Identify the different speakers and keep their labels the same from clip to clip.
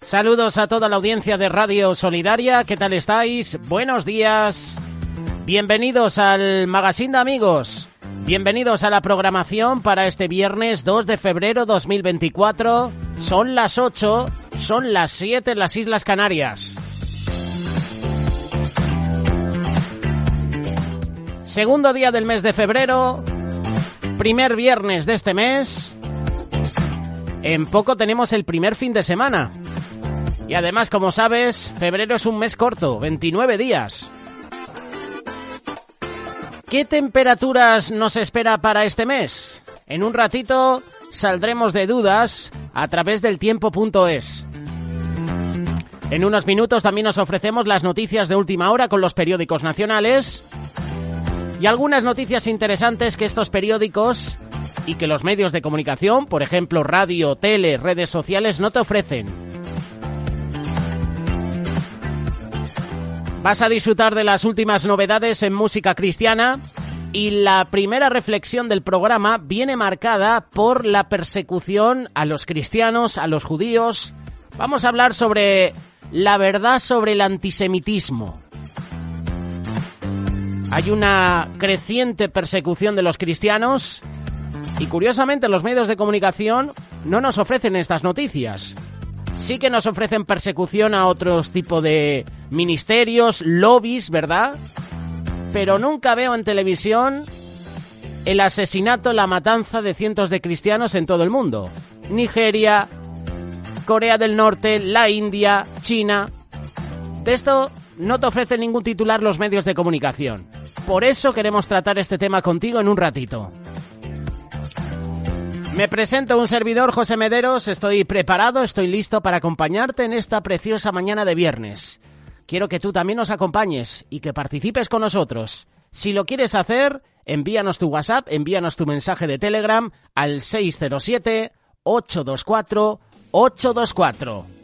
Speaker 1: Saludos a toda la audiencia de Radio Solidaria, ¿qué tal estáis? Buenos días, bienvenidos al Magazine de Amigos, bienvenidos a la programación para este viernes 2 de febrero 2024, son las 8, son las 7 en las Islas Canarias. Segundo día del mes de febrero, primer viernes de este mes, en poco tenemos el primer fin de semana. Y además, como sabes, febrero es un mes corto, 29 días. ¿Qué temperaturas nos espera para este mes? En un ratito saldremos de dudas a través del tiempo.es. En unos minutos también os ofrecemos las noticias de última hora con los periódicos nacionales y algunas noticias interesantes que estos periódicos y que los medios de comunicación, por ejemplo radio, tele, redes sociales, no te ofrecen. Vas a disfrutar de las últimas novedades en música cristiana y la primera reflexión del programa viene marcada por la persecución a los cristianos, a los judíos. Vamos a hablar sobre la verdad sobre el antisemitismo. Hay una creciente persecución de los cristianos y curiosamente los medios de comunicación no nos ofrecen estas noticias. Sí que nos ofrecen persecución a otros tipos de ministerios, lobbies, ¿verdad? Pero nunca veo en televisión el asesinato, la matanza de cientos de cristianos en todo el mundo. Nigeria, Corea del Norte, la India, China. De esto no te ofrecen ningún titular los medios de comunicación. Por eso queremos tratar este tema contigo en un ratito. Me presento, un servidor, José Mederos, estoy preparado, estoy listo para acompañarte en esta preciosa mañana de viernes. Quiero que tú también nos acompañes y que participes con nosotros. Si lo quieres hacer, envíanos tu WhatsApp, envíanos tu mensaje de Telegram al 607-824-824.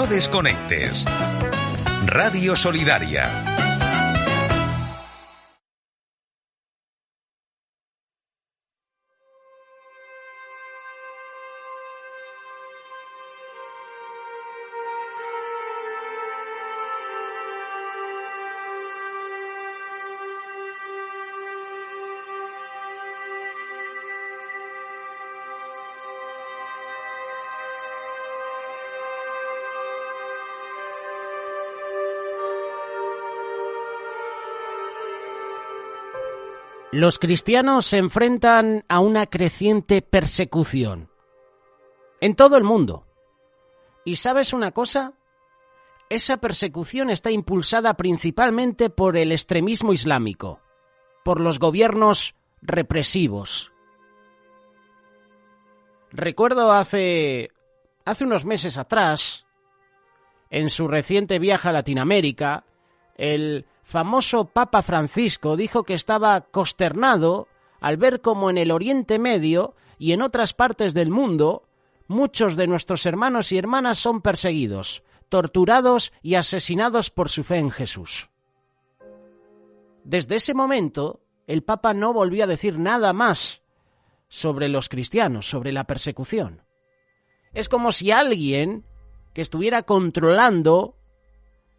Speaker 2: No desconectes. Radio Solidaria.
Speaker 1: Los cristianos se enfrentan a una creciente persecución en todo el mundo. ¿Y sabes una cosa? Esa persecución está impulsada principalmente por el extremismo islámico, por los gobiernos represivos. Recuerdo hace unos meses atrás, en su reciente viaje a Latinoamérica, el famoso Papa Francisco dijo que estaba consternado al ver cómo en el Oriente Medio y en otras partes del mundo muchos de nuestros hermanos y hermanas son perseguidos, torturados y asesinados por su fe en Jesús. Desde ese momento, el Papa no volvió a decir nada más sobre los cristianos, sobre la persecución. Es como si alguien que estuviera controlando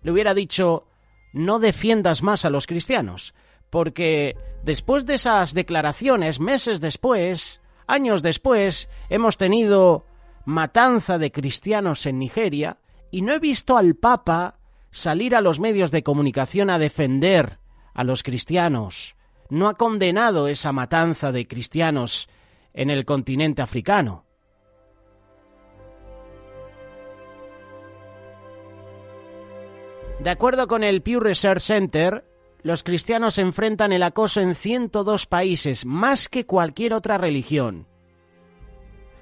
Speaker 1: le hubiera dicho: no defiendas más a los cristianos, porque después de esas declaraciones, meses después, años después, hemos tenido matanza de cristianos en Nigeria y no he visto al Papa salir a los medios de comunicación a defender a los cristianos. No ha condenado esa matanza de cristianos en el continente africano. De acuerdo con el Pew Research Center, los cristianos enfrentan el acoso en 102 países, más que cualquier otra religión.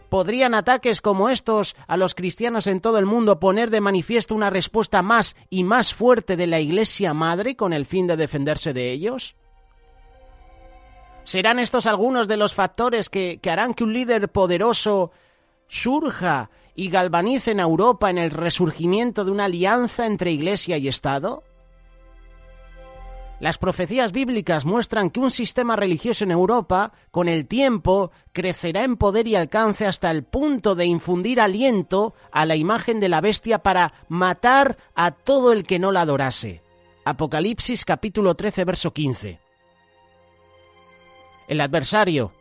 Speaker 1: ¿Podrían ataques como estos a los cristianos en todo el mundo poner de manifiesto una respuesta más y más fuerte de la Iglesia Madre con el fin de defenderse de ellos? ¿Serán estos algunos de los factores que harán que un líder poderoso surja y galvanicen a Europa en el resurgimiento de una alianza entre Iglesia y Estado? Las profecías bíblicas muestran que un sistema religioso en Europa, con el tiempo, crecerá en poder y alcance hasta el punto de infundir aliento a la imagen de la bestia para matar a todo el que no la adorase. Apocalipsis capítulo 13, verso 15. El adversario,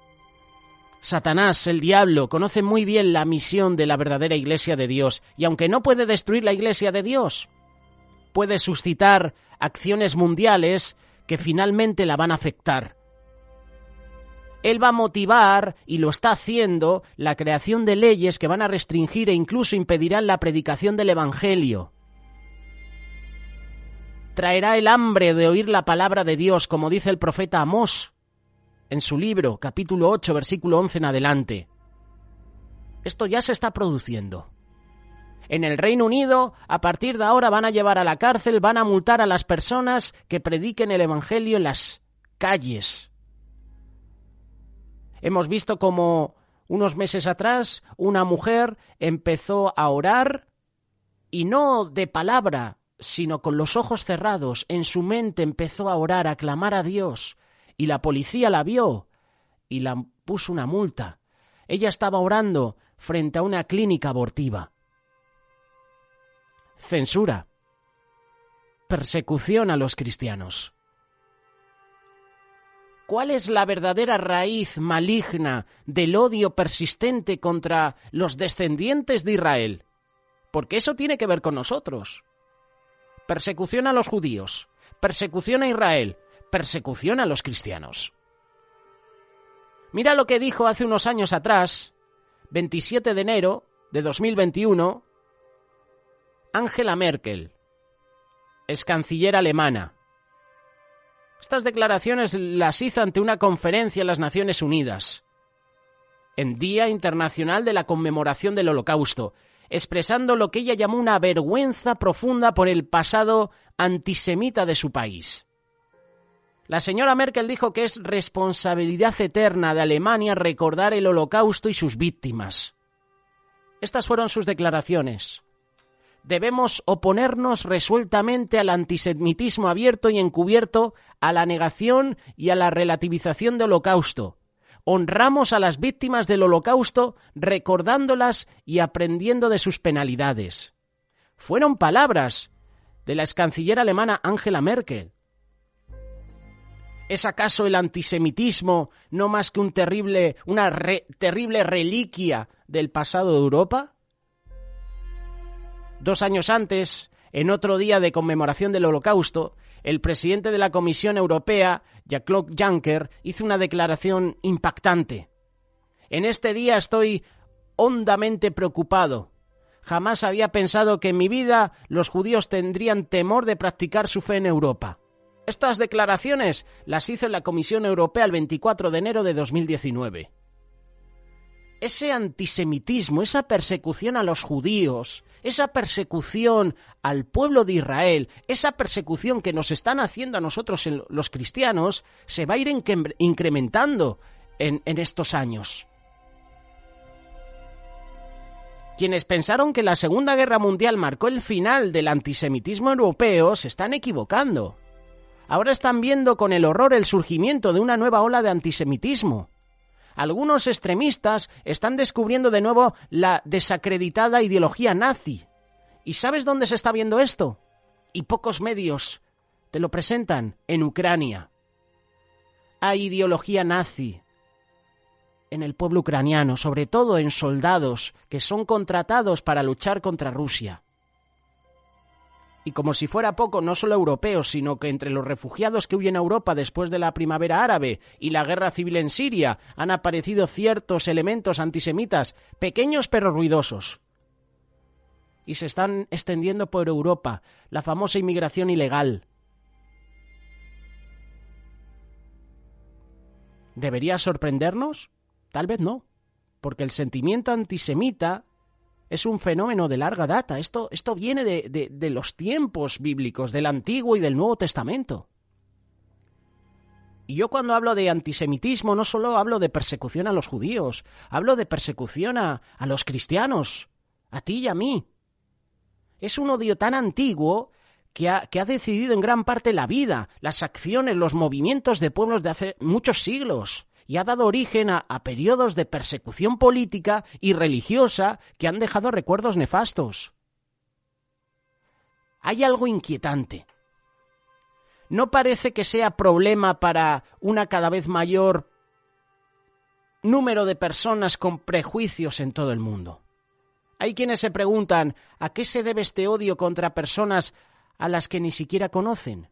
Speaker 1: Satanás, el diablo, conoce muy bien la misión de la verdadera Iglesia de Dios, y aunque no puede destruir la Iglesia de Dios, puede suscitar acciones mundiales que finalmente la van a afectar. Él va a motivar, y lo está haciendo, la creación de leyes que van a restringir e incluso impedirán la predicación del Evangelio. Traerá el hambre de oír la palabra de Dios, como dice el profeta Amós en su libro, capítulo 8, versículo 11 en adelante. Esto ya se está produciendo. En el Reino Unido, a partir de ahora van a llevar a la cárcel, van a multar a las personas que prediquen el Evangelio en las calles. Hemos visto como unos meses atrás una mujer empezó a orar, y no de palabra, sino con los ojos cerrados. En su mente empezó a orar, a clamar a Dios, y la policía la vio y la puso una multa. Ella estaba orando frente a una clínica abortiva. Censura, persecución a los cristianos. ¿Cuál es la verdadera raíz maligna del odio persistente contra los descendientes de Israel? Porque eso tiene que ver con nosotros. Persecución a los judíos, persecución a Israel, persecución a los cristianos. Mira lo que dijo hace unos años atrás, 27 de enero de 2021, Angela Merkel, ex canciller alemana. Estas declaraciones las hizo ante una conferencia en las Naciones Unidas, en Día Internacional de la Conmemoración del Holocausto, expresando lo que ella llamó una vergüenza profunda por el pasado antisemita de su país. La señora Merkel dijo que es responsabilidad eterna de Alemania recordar el Holocausto y sus víctimas. Estas fueron sus declaraciones. Debemos oponernos resueltamente al antisemitismo abierto y encubierto, a la negación y a la relativización del Holocausto. Honramos a las víctimas del Holocausto recordándolas y aprendiendo de sus penalidades. Fueron palabras de la excanciller alemana Angela Merkel. ¿Es acaso el antisemitismo no más que una terrible reliquia del pasado de Europa? 2 años antes, en otro día de conmemoración del Holocausto, el presidente de la Comisión Europea, Jean-Claude Juncker, hizo una declaración impactante. En este día estoy hondamente preocupado. Jamás había pensado que en mi vida los judíos tendrían temor de practicar su fe en Europa. Estas declaraciones las hizo en la Comisión Europea el 24 de enero de 2019. Ese antisemitismo, esa persecución a los judíos, esa persecución al pueblo de Israel, esa persecución que nos están haciendo a nosotros los cristianos, se va a ir incrementando en estos años. Quienes pensaron que la Segunda Guerra Mundial marcó el final del antisemitismo europeo se están equivocando. Ahora están viendo con el horror el surgimiento de una nueva ola de antisemitismo. Algunos extremistas están descubriendo de nuevo la desacreditada ideología nazi. ¿Y sabes dónde se está viendo esto? Y pocos medios te lo presentan: en Ucrania. Hay ideología nazi en el pueblo ucraniano, sobre todo en soldados que son contratados para luchar contra Rusia. Y como si fuera poco, no solo europeos, sino que entre los refugiados que huyen a Europa después de la primavera árabe y la guerra civil en Siria han aparecido ciertos elementos antisemitas, pequeños pero ruidosos. Y se están extendiendo por Europa, la famosa inmigración ilegal. ¿Debería sorprendernos? Tal vez no, porque el sentimiento antisemita es un fenómeno de larga data. Esto viene de los tiempos bíblicos, del Antiguo y del Nuevo Testamento. Y yo cuando hablo de antisemitismo no solo hablo de persecución a los judíos, hablo de persecución a los cristianos, a ti y a mí. Es un odio tan antiguo que ha decidido en gran parte la vida, las acciones, los movimientos de pueblos de hace muchos siglos. Y ha dado origen a periodos de persecución política y religiosa que han dejado recuerdos nefastos. Hay algo inquietante. No parece que sea problema para una cada vez mayor número de personas con prejuicios en todo el mundo. Hay quienes se preguntan ¿a qué se debe este odio contra personas a las que ni siquiera conocen?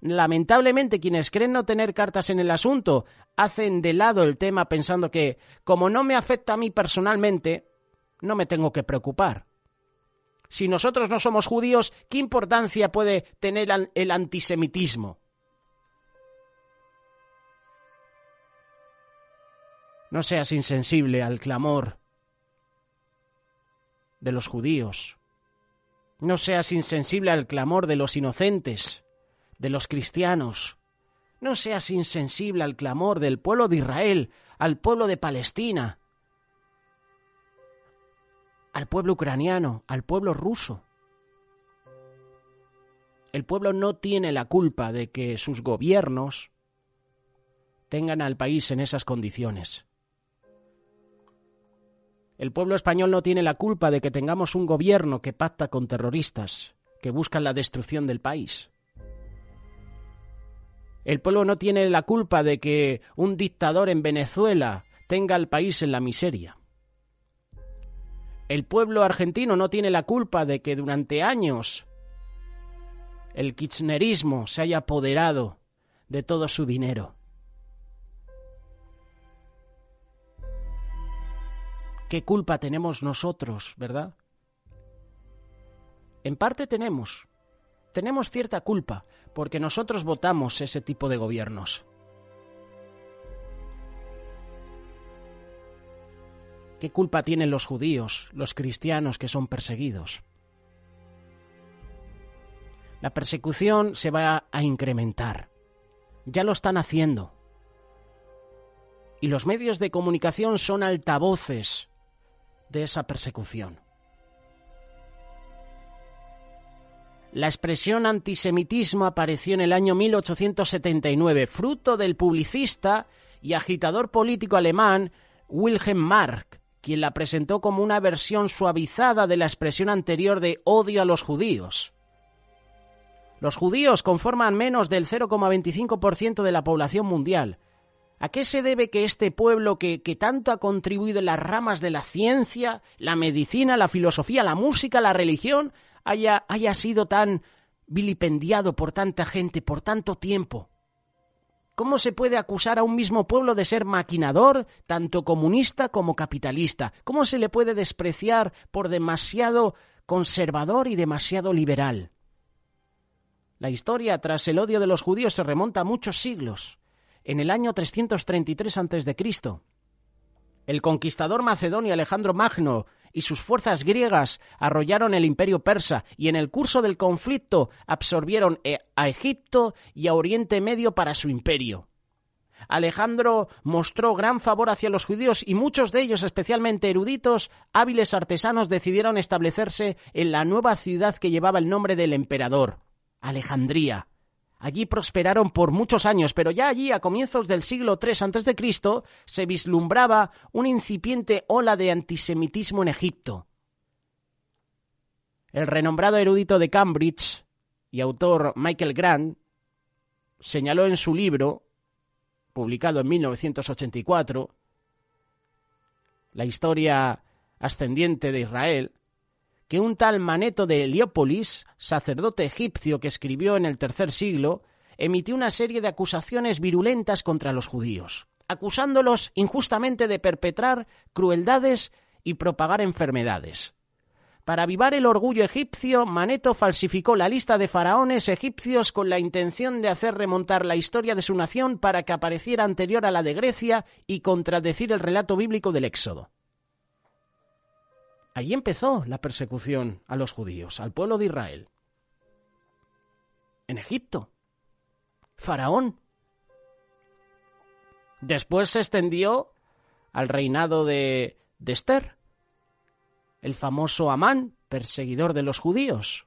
Speaker 1: Lamentablemente, quienes creen no tener cartas en el asunto hacen de lado el tema pensando que, como no me afecta a mí personalmente, no me tengo que preocupar. Si nosotros no somos judíos, ¿qué importancia puede tener el antisemitismo? No seas insensible al clamor de los judíos. No seas insensible al clamor de los inocentes, de los cristianos. No seas insensible al clamor del pueblo de Israel, al pueblo de Palestina, al pueblo ucraniano, al pueblo ruso. El pueblo no tiene la culpa de que sus gobiernos tengan al país en esas condiciones. El pueblo español no tiene la culpa de que tengamos un gobierno que pacta con terroristas, que buscan la destrucción del país. El pueblo no tiene la culpa de que un dictador en Venezuela tenga al país en la miseria. El pueblo argentino no tiene la culpa de que durante años el kirchnerismo se haya apoderado de todo su dinero. ¿Qué culpa tenemos nosotros, verdad? En parte tenemos cierta culpa, porque nosotros votamos ese tipo de gobiernos. ¿Qué culpa tienen los judíos, los cristianos que son perseguidos? La persecución se va a incrementar. Ya lo están haciendo. Y los medios de comunicación son altavoces de esa persecución. La expresión antisemitismo apareció en el año 1879, fruto del publicista y agitador político alemán Wilhelm Marx, quien la presentó como una versión suavizada de la expresión anterior de odio a los judíos. Los judíos conforman menos del 0,25% de la población mundial. ¿A qué se debe que este pueblo que tanto ha contribuido en las ramas de la ciencia, la medicina, la filosofía, la música, la religión, haya sido tan vilipendiado por tanta gente, por tanto tiempo? ¿Cómo se puede acusar a un mismo pueblo de ser maquinador, tanto comunista como capitalista? ¿Cómo se le puede despreciar por demasiado conservador y demasiado liberal? La historia tras el odio de los judíos se remonta a muchos siglos. En el año 333 a.C., el conquistador macedonio Alejandro Magno y sus fuerzas griegas arrollaron el imperio persa y en el curso del conflicto absorbieron a Egipto y a Oriente Medio para su imperio. Alejandro mostró gran favor hacia los judíos y muchos de ellos, especialmente eruditos, hábiles artesanos, decidieron establecerse en la nueva ciudad que llevaba el nombre del emperador, Alejandría. Allí prosperaron por muchos años, pero ya allí, a comienzos del siglo III a.C., se vislumbraba una incipiente ola de antisemitismo en Egipto. El renombrado erudito de Cambridge y autor Michael Grant señaló en su libro, publicado en 1984, La historia ascendiente de Israel, que un tal Maneto de Heliópolis, sacerdote egipcio que escribió en el III siglo, emitió una serie de acusaciones virulentas contra los judíos, acusándolos injustamente de perpetrar crueldades y propagar enfermedades. Para avivar el orgullo egipcio, Maneto falsificó la lista de faraones egipcios con la intención de hacer remontar la historia de su nación para que apareciera anterior a la de Grecia y contradecir el relato bíblico del Éxodo. Allí empezó la persecución a los judíos, al pueblo de Israel. En Egipto. Faraón. Después se extendió al reinado de Esther, el famoso Amán, perseguidor de los judíos.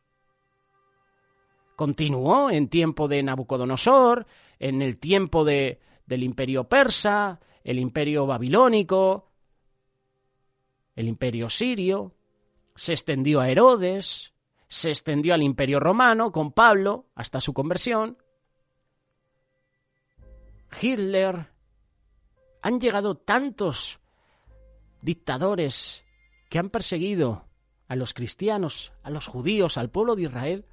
Speaker 1: Continuó en tiempo de Nabucodonosor, en el tiempo del imperio persa, el imperio babilónico, el imperio sirio, se extendió a Herodes, se extendió al imperio romano con Pablo hasta su conversión. Hitler. Han llegado tantos dictadores que han perseguido a los cristianos, a los judíos, al pueblo de Israel,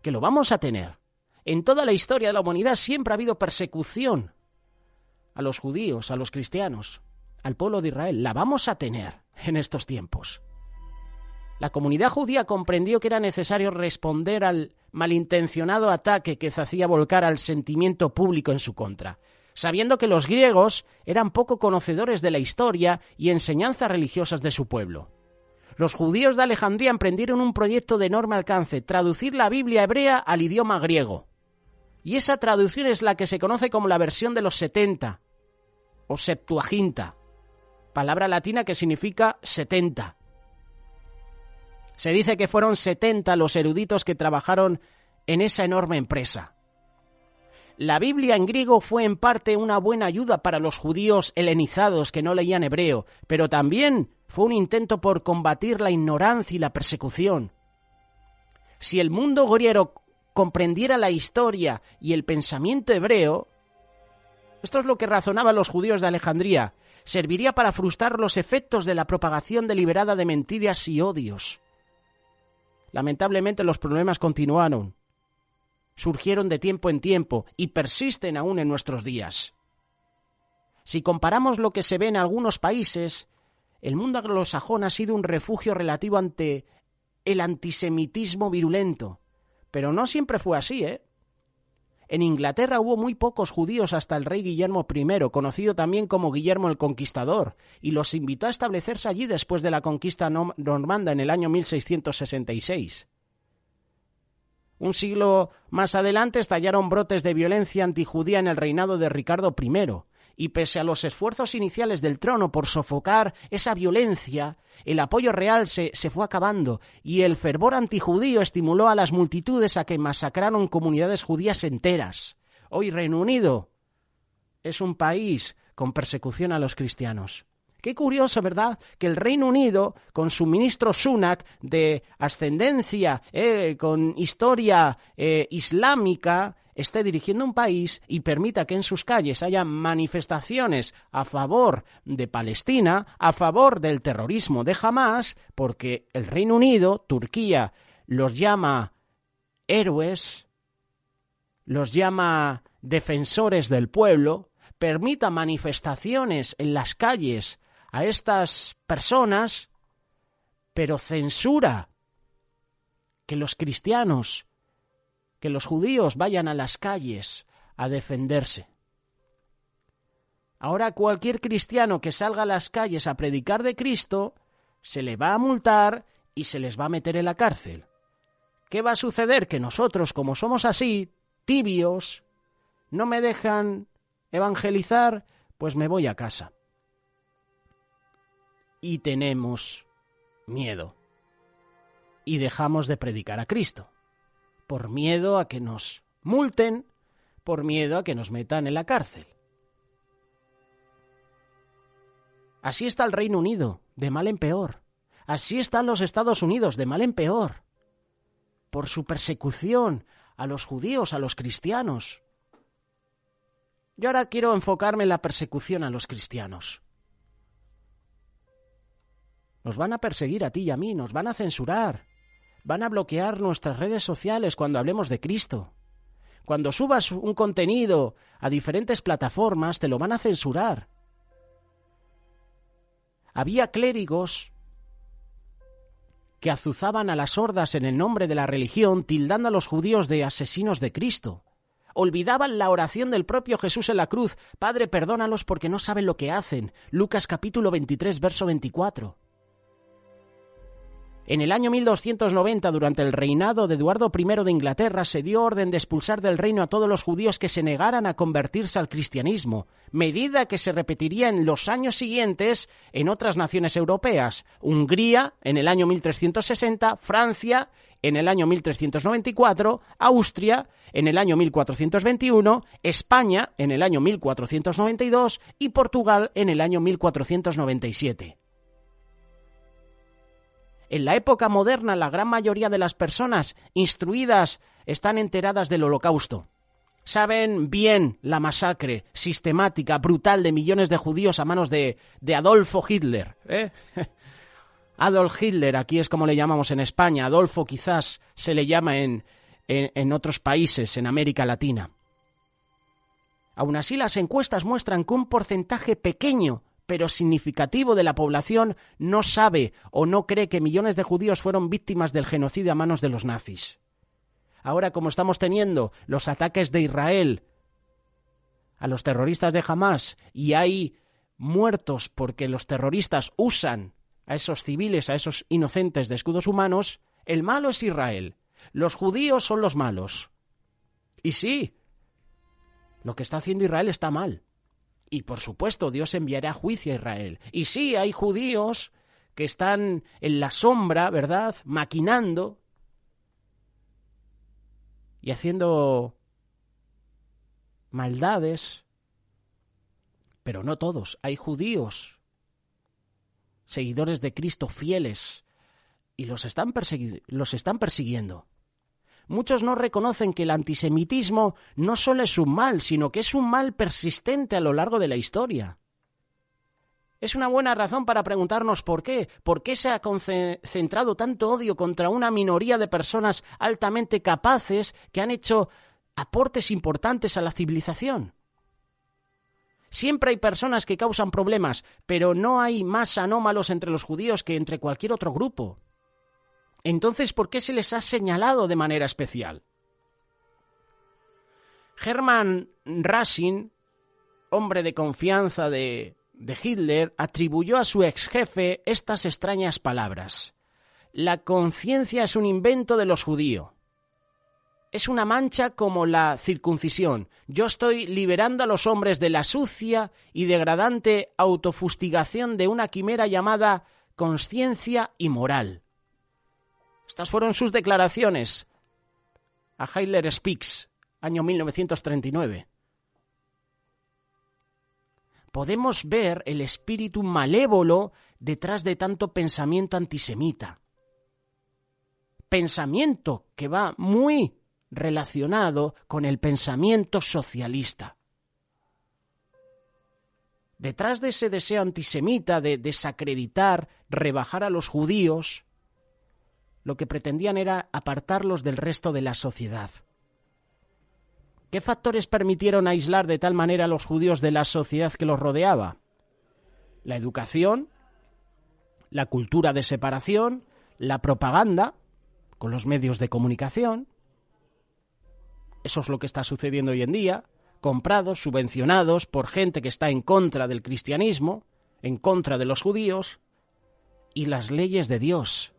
Speaker 1: que lo vamos a tener. En toda la historia de la humanidad siempre ha habido persecución a los judíos, a los cristianos, al pueblo de Israel. La vamos a tener en estos tiempos. La comunidad judía comprendió que era necesario responder al malintencionado ataque que se hacía volcar al sentimiento público en su contra, sabiendo que los griegos eran poco conocedores de la historia y enseñanzas religiosas de su pueblo. Los judíos de Alejandría emprendieron un proyecto de enorme alcance, traducir la Biblia hebrea al idioma griego. Y esa traducción es la que se conoce como la versión de los 70, o Septuaginta, palabra latina que significa 70. Se dice que fueron 70 los eruditos que trabajaron en esa enorme empresa. La Biblia en griego fue en parte una buena ayuda para los judíos helenizados que no leían hebreo, pero también fue un intento por combatir la ignorancia y la persecución. Si el mundo griego comprendiera la historia y el pensamiento hebreo, esto es lo que razonaban los judíos de Alejandría, serviría para frustrar los efectos de la propagación deliberada de mentiras y odios. Lamentablemente los problemas continuaron, surgieron de tiempo en tiempo y persisten aún en nuestros días. Si comparamos lo que se ve en algunos países, el mundo anglosajón ha sido un refugio relativo ante el antisemitismo virulento, pero no siempre fue así, ¿eh? En Inglaterra hubo muy pocos judíos hasta el rey Guillermo I, conocido también como Guillermo el Conquistador, y los invitó a establecerse allí después de la conquista normanda en el año 1666. Un siglo más adelante estallaron brotes de violencia antijudía en el reinado de Ricardo I, y pese a los esfuerzos iniciales del trono por sofocar esa violencia, el apoyo real se fue acabando y el fervor antijudío estimuló a las multitudes a que masacraron comunidades judías enteras. Hoy Reino Unido es un país con persecución a los cristianos. Qué curioso, ¿verdad?, que el Reino Unido, con su ministro Sunak, de ascendencia, con historia islámica, esté dirigiendo un país y permita que en sus calles haya manifestaciones a favor de Palestina, a favor del terrorismo de Hamás, porque el Reino Unido, Turquía, los llama héroes, los llama defensores del pueblo, permita manifestaciones en las calles a estas personas, pero censura que los cristianos, que los judíos vayan a las calles a defenderse. Ahora cualquier cristiano que salga a las calles a predicar de Cristo, se le va a multar y se les va a meter en la cárcel. ¿Qué va a suceder? Que nosotros, como somos así, tibios, no me dejan evangelizar, pues me voy a casa. Y tenemos miedo. Y dejamos de predicar a Cristo. Por miedo a que nos multen, por miedo a que nos metan en la cárcel. Así está el Reino Unido, de mal en peor. Así están los Estados Unidos, de mal en peor. Por su persecución a los judíos, a los cristianos. Yo ahora quiero enfocarme en la persecución a los cristianos. Nos van a perseguir a ti y a mí, nos van a censurar. Van a bloquear nuestras redes sociales cuando hablemos de Cristo. Cuando subas un contenido a diferentes plataformas, te lo van a censurar. Había clérigos que azuzaban a las hordas en el nombre de la religión, tildando a los judíos de asesinos de Cristo. Olvidaban la oración del propio Jesús en la cruz: Padre, perdónalos porque no saben lo que hacen. Lucas capítulo 23, verso 24. En el año 1290, durante el reinado de Eduardo I de Inglaterra, se dio orden de expulsar del reino a todos los judíos que se negaran a convertirse al cristianismo, medida que se repetiría en los años siguientes en otras naciones europeas: Hungría en el año 1360, Francia en el año 1394, Austria en el año 1421, España en el año 1492 y Portugal en el año 1497. En la época moderna, la gran mayoría de las personas instruidas están enteradas del Holocausto. Saben bien la masacre sistemática, brutal de millones de judíos a manos de Adolfo Hitler. Adolf Hitler, aquí es como le llamamos en España. Adolfo quizás se le llama en otros países, en América Latina. Aún así, las encuestas muestran que un porcentaje pequeño pero significativo de la población no sabe o no cree que millones de judíos fueron víctimas del genocidio a manos de los nazis. Ahora, como estamos teniendo los ataques de Israel a los terroristas de Hamás y hay muertos porque los terroristas usan a esos civiles, a esos inocentes de escudos humanos, el malo es Israel. Los judíos son los malos. Y sí, lo que está haciendo Israel está mal. Y por supuesto, Dios enviará juicio a Israel. Y sí, hay judíos que están en la sombra, ¿verdad?, maquinando y haciendo maldades. Pero no todos. Hay judíos, seguidores de Cristo, fieles, y los están persiguiendo. Muchos no reconocen que el antisemitismo no solo es un mal, sino que es un mal persistente a lo largo de la historia. Es una buena razón para preguntarnos por qué. ¿Por qué se ha concentrado tanto odio contra una minoría de personas altamente capaces que han hecho aportes importantes a la civilización? Siempre hay personas que causan problemas, pero no hay más anómalos entre los judíos que entre cualquier otro grupo. Entonces, ¿por qué se les ha señalado de manera especial? Hermann Racine, hombre de confianza de Hitler, atribuyó a su ex jefe estas extrañas palabras: la conciencia es un invento de los judíos. Es una mancha como la circuncisión. Yo estoy liberando a los hombres de la sucia y degradante autofustigación de una quimera llamada conciencia y moral. Estas fueron sus declaraciones a Hitler Speaks, año 1939. Podemos ver el espíritu malévolo detrás de tanto pensamiento antisemita. Pensamiento que va muy relacionado con el pensamiento socialista. Detrás de ese deseo antisemita de desacreditar, rebajar a los judíos, lo que pretendían era apartarlos del resto de la sociedad. ¿Qué factores permitieron aislar de tal manera a los judíos de la sociedad que los rodeaba? La educación, la cultura de separación, la propaganda, con los medios de comunicación. Eso es lo que está sucediendo hoy en día, comprados, subvencionados por gente que está en contra del cristianismo, en contra de los judíos, y las leyes de Dios.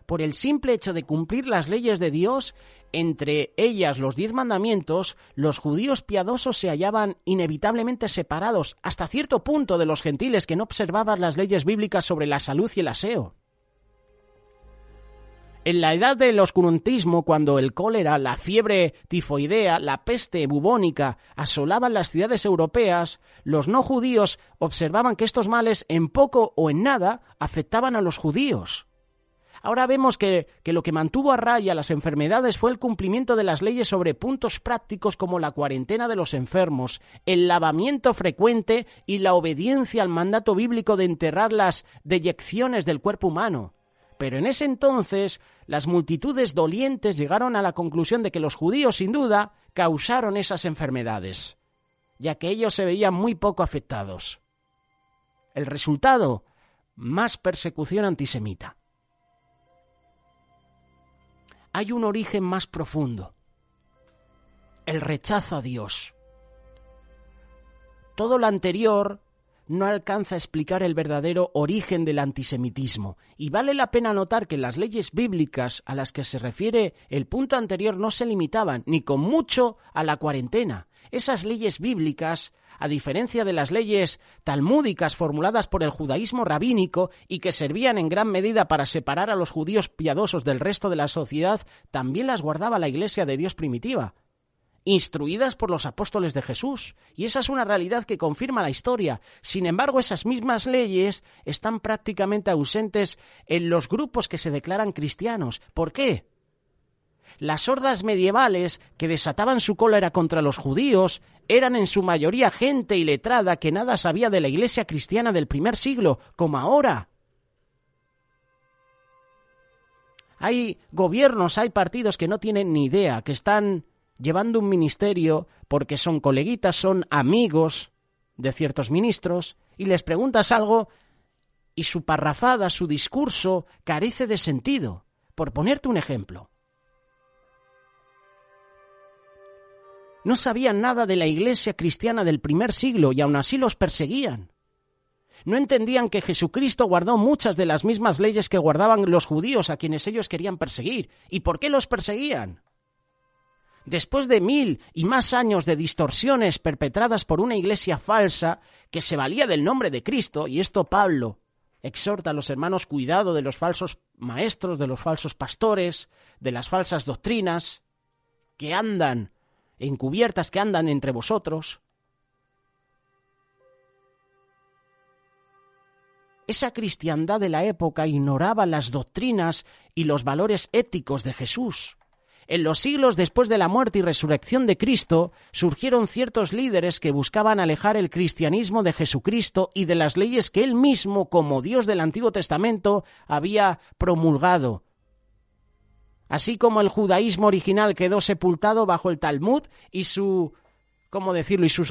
Speaker 1: Por el simple hecho de cumplir las leyes de Dios, entre ellas los 10 mandamientos, los judíos piadosos se hallaban inevitablemente separados hasta cierto punto de los gentiles que no observaban las leyes bíblicas sobre la salud y el aseo. En la edad del oscurantismo, cuando el cólera, la fiebre tifoidea, la peste bubónica asolaban las ciudades europeas, los no judíos observaban que estos males en poco o en nada afectaban a los judíos. Ahora vemos que lo que mantuvo a raya las enfermedades fue el cumplimiento de las leyes sobre puntos prácticos como la cuarentena de los enfermos, el lavamiento frecuente y la obediencia al mandato bíblico de enterrar las deyecciones del cuerpo humano. Pero en ese entonces, las multitudes dolientes llegaron a la conclusión de que los judíos, sin duda, causaron esas enfermedades, ya que ellos se veían muy poco afectados. El resultado, más persecución antisemita. Hay un origen más profundo, el rechazo a Dios. Todo lo anterior no alcanza a explicar el verdadero origen del antisemitismo, y vale la pena notar que las leyes bíblicas a las que se refiere el punto anterior no se limitaban, ni con mucho, a la cuarentena. Esas leyes bíblicas, a diferencia de las leyes talmúdicas formuladas por el judaísmo rabínico y que servían en gran medida para separar a los judíos piadosos del resto de la sociedad, también las guardaba la Iglesia de Dios primitiva, instruidas por los apóstoles de Jesús. Y esa es una realidad que confirma la historia. Sin embargo, esas mismas leyes están prácticamente ausentes en los grupos que se declaran cristianos. ¿Por qué? Las hordas medievales que desataban su cólera contra los judíos eran en su mayoría gente iletrada que nada sabía de la Iglesia cristiana del primer siglo, como ahora. Hay gobiernos, hay partidos que no tienen ni idea, que están llevando un ministerio porque son coleguitas, son amigos de ciertos ministros, y les preguntas algo y su parrafada, su discurso carece de sentido. Por ponerte un ejemplo. No sabían nada de la Iglesia cristiana del primer siglo y aún así los perseguían. No entendían que Jesucristo guardó muchas de las mismas leyes que guardaban los judíos a quienes ellos querían perseguir. ¿Y por qué los perseguían? Después de 1000 y más años de distorsiones perpetradas por una iglesia falsa que se valía del nombre de Cristo, y esto Pablo exhorta a los hermanos: cuidado de los falsos maestros, de los falsos pastores, de las falsas doctrinas que andan encubiertas, que andan entre vosotros. Esa cristiandad de la época ignoraba las doctrinas y los valores éticos de Jesús. En los siglos después de la muerte y resurrección de Cristo, surgieron ciertos líderes que buscaban alejar el cristianismo de Jesucristo y de las leyes que él mismo, como Dios del Antiguo Testamento, había promulgado. Así como el judaísmo original quedó sepultado bajo el Talmud y sus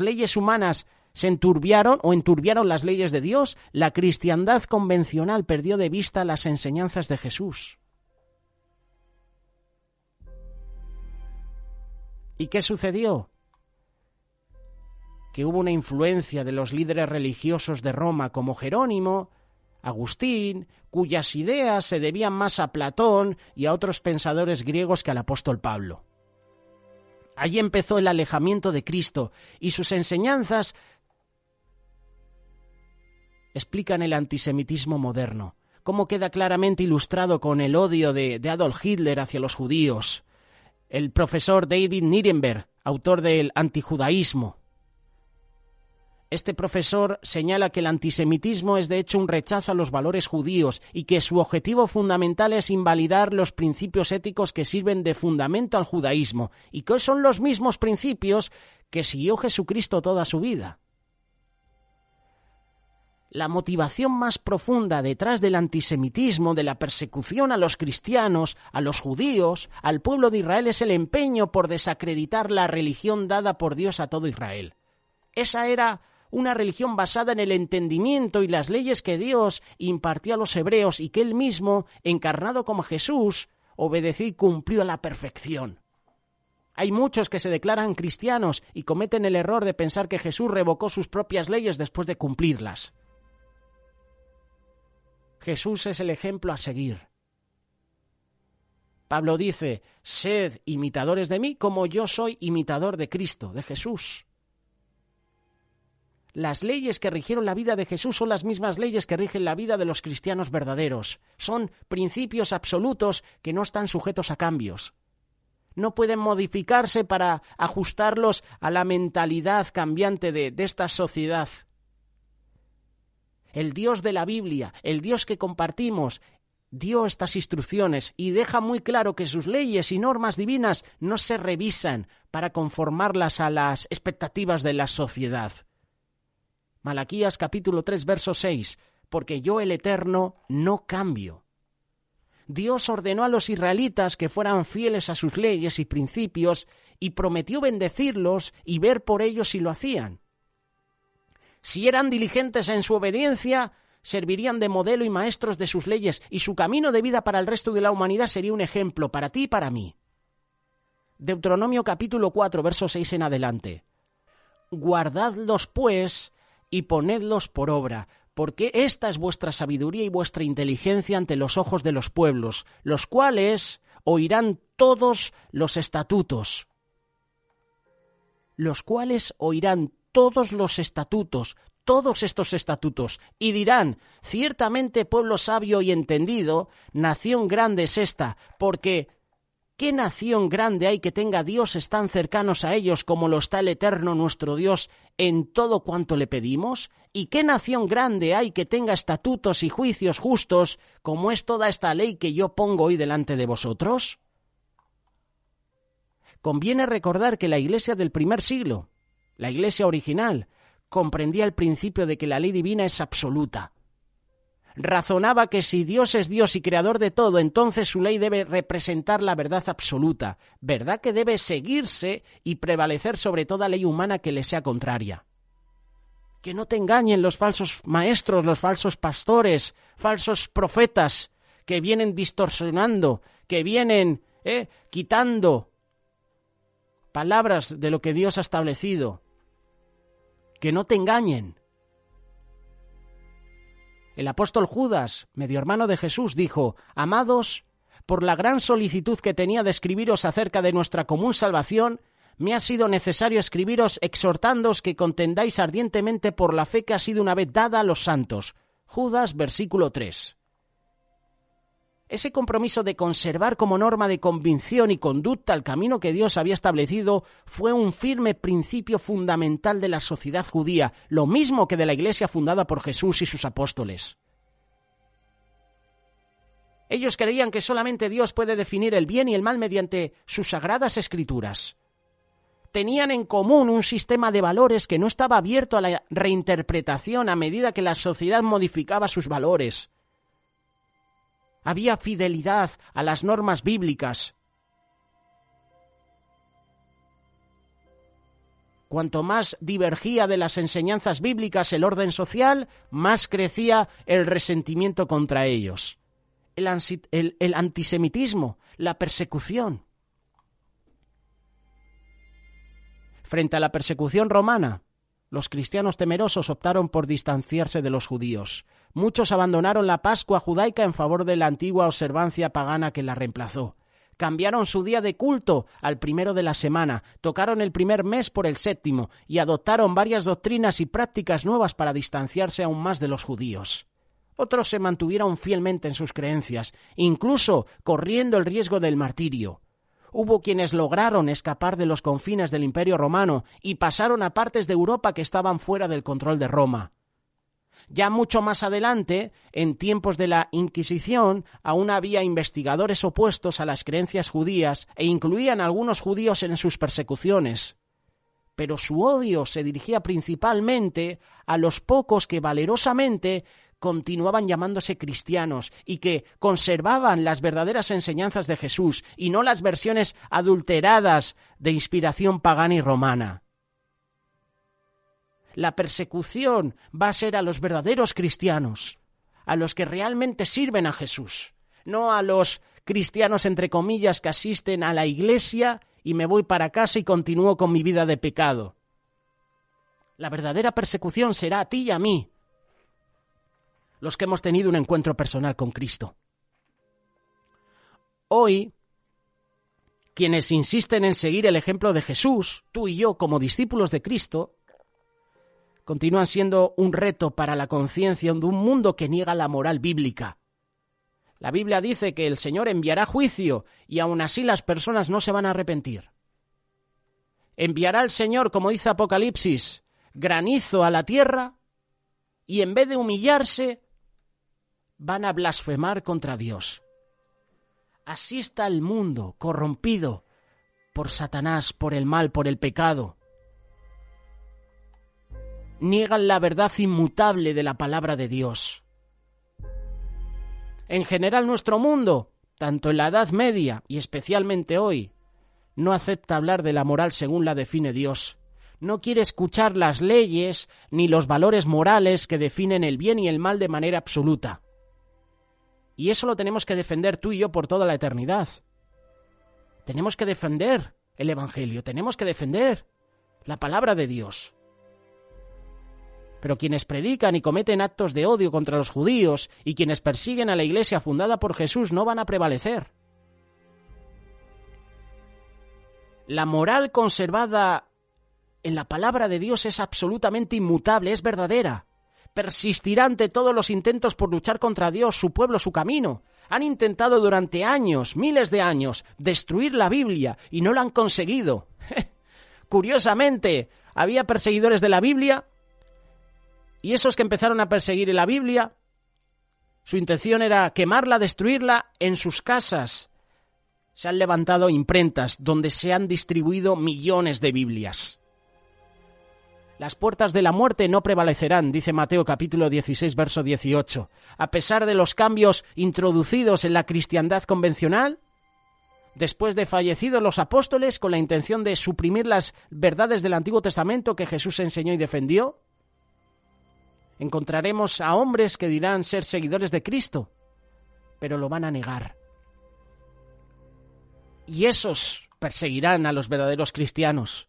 Speaker 1: leyes humanas se enturbiaron las leyes de Dios, la cristiandad convencional perdió de vista las enseñanzas de Jesús. ¿Y qué sucedió? Que hubo una influencia de los líderes religiosos de Roma como Jerónimo, Agustín, cuyas ideas se debían más a Platón y a otros pensadores griegos que al apóstol Pablo. Allí empezó el alejamiento de Cristo y sus enseñanzas explican el antisemitismo moderno, como queda claramente ilustrado con el odio de Adolf Hitler hacia los judíos. El profesor David Nirenberg, autor del antijudaísmo. Este profesor señala que el antisemitismo es de hecho un rechazo a los valores judíos y que su objetivo fundamental es invalidar los principios éticos que sirven de fundamento al judaísmo y que son los mismos principios que siguió Jesucristo toda su vida. La motivación más profunda detrás del antisemitismo, de la persecución a los cristianos, a los judíos, al pueblo de Israel, es el empeño por desacreditar la religión dada por Dios a todo Israel. Esa era una religión basada en el entendimiento y las leyes que Dios impartió a los hebreos y que Él mismo, encarnado como Jesús, obedeció y cumplió a la perfección. Hay muchos que se declaran cristianos y cometen el error de pensar que Jesús revocó sus propias leyes después de cumplirlas. Jesús es el ejemplo a seguir. Pablo dice, sed imitadores de mí como yo soy imitador de Cristo, de Jesús. Las leyes que rigieron la vida de Jesús son las mismas leyes que rigen la vida de los cristianos verdaderos. Son principios absolutos que no están sujetos a cambios. No pueden modificarse para ajustarlos a la mentalidad cambiante de esta sociedad. El Dios de la Biblia, el Dios que compartimos, dio estas instrucciones y deja muy claro que sus leyes y normas divinas no se revisan para conformarlas a las expectativas de la sociedad. Malaquías capítulo 3, verso 6, porque yo el Eterno no cambio. Dios ordenó a los israelitas que fueran fieles a sus leyes y principios y prometió bendecirlos y ver por ellos si lo hacían. Si eran diligentes en su obediencia, servirían de modelo y maestros de sus leyes y su camino de vida para el resto de la humanidad sería un ejemplo para ti y para mí. Deuteronomio capítulo 4, verso 6 en adelante. Guardadlos pues y ponedlos por obra, porque esta es vuestra sabiduría y vuestra inteligencia ante los ojos de los pueblos, los cuales oirán todos los estatutos. Los cuales oirán todos los estatutos, todos estos estatutos, y dirán, ciertamente pueblo sabio y entendido, nación grande es esta, porque ¿qué nación grande hay que tenga dioses tan cercanos a ellos como lo está el Eterno nuestro Dios en todo cuanto le pedimos? ¿Y qué nación grande hay que tenga estatutos y juicios justos como es toda esta ley que yo pongo hoy delante de vosotros? Conviene recordar que la iglesia del primer siglo, la iglesia original, comprendía el principio de que la ley divina es absoluta. Razonaba que si Dios es Dios y creador de todo, entonces su ley debe representar la verdad absoluta, verdad que debe seguirse y prevalecer sobre toda ley humana que le sea contraria. Que no te engañen los falsos maestros, los falsos pastores, falsos profetas, que vienen distorsionando, que vienen quitando palabras de lo que Dios ha establecido. Que no te engañen. El apóstol Judas, medio hermano de Jesús, dijo, amados, por la gran solicitud que tenía de escribiros acerca de nuestra común salvación, me ha sido necesario escribiros exhortándoos que contendáis ardientemente por la fe que ha sido una vez dada a los santos. Judas, versículo 3. Ese compromiso de conservar como norma de convicción y conducta el camino que Dios había establecido fue un firme principio fundamental de la sociedad judía, lo mismo que de la iglesia fundada por Jesús y sus apóstoles. Ellos creían que solamente Dios puede definir el bien y el mal mediante sus sagradas escrituras. Tenían en común un sistema de valores que no estaba abierto a la reinterpretación a medida que la sociedad modificaba sus valores. Había fidelidad a las normas bíblicas. Cuanto más divergía de las enseñanzas bíblicas el orden social, más crecía el resentimiento contra ellos. El antisemitismo, la persecución. Frente a la persecución romana, los cristianos temerosos optaron por distanciarse de los judíos. Muchos abandonaron la Pascua judaica en favor de la antigua observancia pagana que la reemplazó. cambiaron su día de culto al primero de la semana, tocaron el primer mes por el séptimo y adoptaron varias doctrinas y prácticas nuevas para distanciarse aún más de los judíos. Otros se mantuvieron fielmente en sus creencias, incluso corriendo el riesgo del martirio. Hubo quienes lograron escapar de los confines del Imperio Romano y pasaron a partes de Europa que estaban fuera del control de Roma. Ya mucho más adelante, en tiempos de la Inquisición, aún había investigadores opuestos a las creencias judías e incluían a algunos judíos en sus persecuciones. Pero su odio se dirigía principalmente a los pocos que valerosamente continuaban llamándose cristianos y que conservaban las verdaderas enseñanzas de Jesús y no las versiones adulteradas de inspiración pagana y romana. La persecución va a ser a los verdaderos cristianos, a los que realmente sirven a Jesús, no a los cristianos entre comillas que asisten a la iglesia y me voy para casa y continúo con mi vida de pecado. La verdadera persecución será a ti y a mí, los que hemos tenido un encuentro personal con Cristo. Hoy, quienes insisten en seguir el ejemplo de Jesús, tú y yo como discípulos de Cristo, continúan siendo un reto para la conciencia de un mundo que niega la moral bíblica. La Biblia dice que el Señor enviará juicio y aún así las personas no se van a arrepentir. Enviará el Señor, como dice Apocalipsis, granizo a la tierra y en vez de humillarse, van a blasfemar contra Dios. Así está el mundo, corrompido por Satanás, por el mal, por el pecado. Niegan la verdad inmutable de la palabra de Dios. En general, nuestro mundo, tanto en la Edad Media y especialmente hoy, no acepta hablar de la moral según la define Dios. No quiere escuchar las leyes ni los valores morales que definen el bien y el mal de manera absoluta. Y eso lo tenemos que defender tú y yo por toda la eternidad. Tenemos que defender el Evangelio, tenemos que defender la palabra de Dios. Pero quienes predican y cometen actos de odio contra los judíos y quienes persiguen a la iglesia fundada por Jesús no van a prevalecer. La moral conservada en la palabra de Dios es absolutamente inmutable, es verdadera. Persistirá ante todos los intentos por luchar contra Dios, su pueblo, su camino. Han intentado durante años, miles de años, destruir la Biblia y no lo han conseguido. Curiosamente, había perseguidores de la Biblia y esos que empezaron a perseguir la Biblia, su intención era quemarla, destruirla en sus casas. Se han levantado imprentas donde se han distribuido millones de Biblias. Las puertas de la muerte no prevalecerán, dice Mateo capítulo 16, verso 18. A pesar de los cambios introducidos en la cristiandad convencional, después de fallecidos los apóstoles con la intención de suprimir las verdades del Antiguo Testamento que Jesús enseñó y defendió, encontraremos a hombres que dirán ser seguidores de Cristo, pero lo van a negar. Y esos perseguirán a los verdaderos cristianos.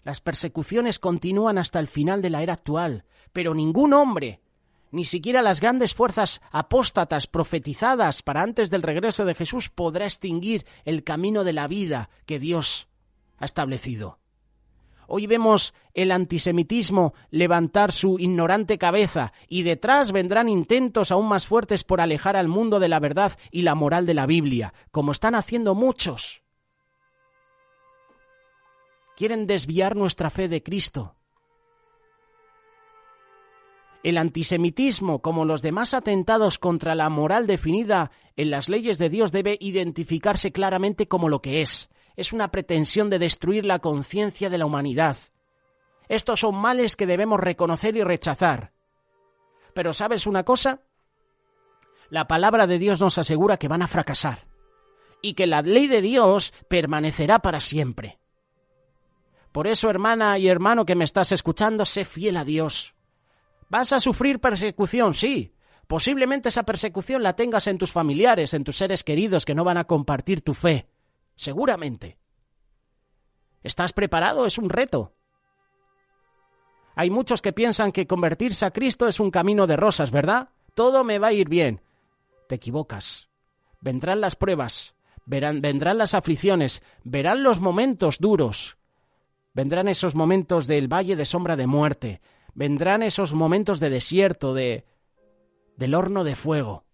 Speaker 1: Las persecuciones continúan hasta el final de la era actual, pero ningún hombre, ni siquiera las grandes fuerzas apóstatas profetizadas para antes del regreso de Jesús, podrá extinguir el camino de la vida que Dios ha establecido. Hoy vemos el antisemitismo levantar su ignorante cabeza y detrás vendrán intentos aún más fuertes por alejar al mundo de la verdad y la moral de la Biblia, como están haciendo muchos. Quieren desviar nuestra fe de Cristo. El antisemitismo, como los demás atentados contra la moral definida en las leyes de Dios, debe identificarse claramente como lo que es. Es una pretensión de destruir la conciencia de la humanidad. Estos son males que debemos reconocer y rechazar. Pero ¿sabes una cosa? La palabra de Dios nos asegura que van a fracasar y que la ley de Dios permanecerá para siempre. Por eso, hermana y hermano que me estás escuchando, sé fiel a Dios. ¿Vas a sufrir persecución? Sí. Posiblemente esa persecución la tengas en tus familiares, en tus seres queridos que no van a compartir tu fe. Seguramente. ¿Estás preparado? Es un reto. Hay muchos que piensan que convertirse a Cristo es un camino de rosas, ¿verdad? Todo me va a ir bien. Te equivocas. Vendrán las pruebas, vendrán las aflicciones, verán los momentos duros, vendrán esos momentos del valle de sombra de muerte, vendrán esos momentos de desierto, del horno de fuego.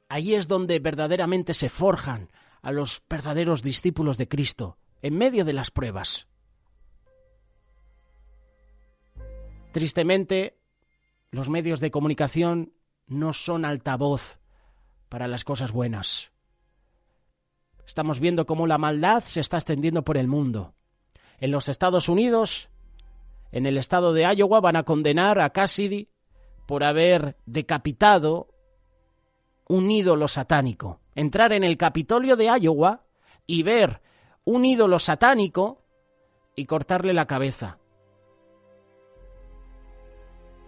Speaker 1: Ahí es donde verdaderamente se forjan a los verdaderos discípulos de Cristo, en medio de las pruebas. Tristemente, los medios de comunicación no son altavoz para las cosas buenas. Estamos viendo cómo la maldad se está extendiendo por el mundo. En los Estados Unidos, en el estado de Iowa, van a condenar a Cassidy por haber decapitado un ídolo satánico. Entrar en el Capitolio de Iowa y ver un ídolo satánico y cortarle la cabeza.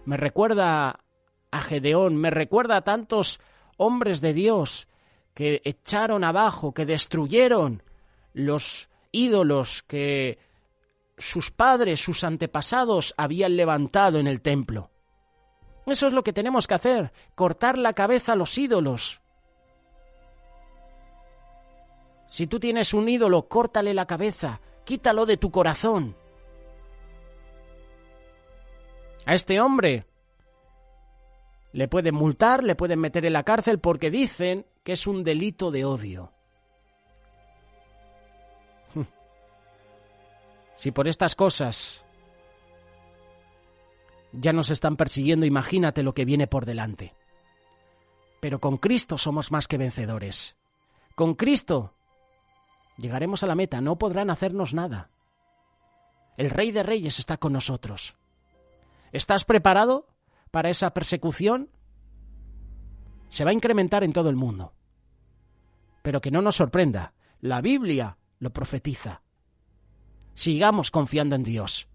Speaker 1: Me recuerda a Gedeón, me recuerda a tantos hombres de Dios que echaron abajo, que destruyeron los ídolos que sus padres, sus antepasados habían levantado en el templo. Eso es lo que tenemos que hacer, cortar la cabeza a los ídolos. Si tú tienes un ídolo, córtale la cabeza, quítalo de tu corazón. A este hombre le pueden multar, le pueden meter en la cárcel porque dicen que es un delito de odio. Si por estas cosas ya nos están persiguiendo, imagínate lo que viene por delante. Pero con Cristo somos más que vencedores. Con Cristo llegaremos a la meta, no podrán hacernos nada. El Rey de Reyes está con nosotros. ¿Estás preparado para esa persecución? Se va a incrementar en todo el mundo. Pero que no nos sorprenda, la Biblia lo profetiza. Sigamos confiando en Dios.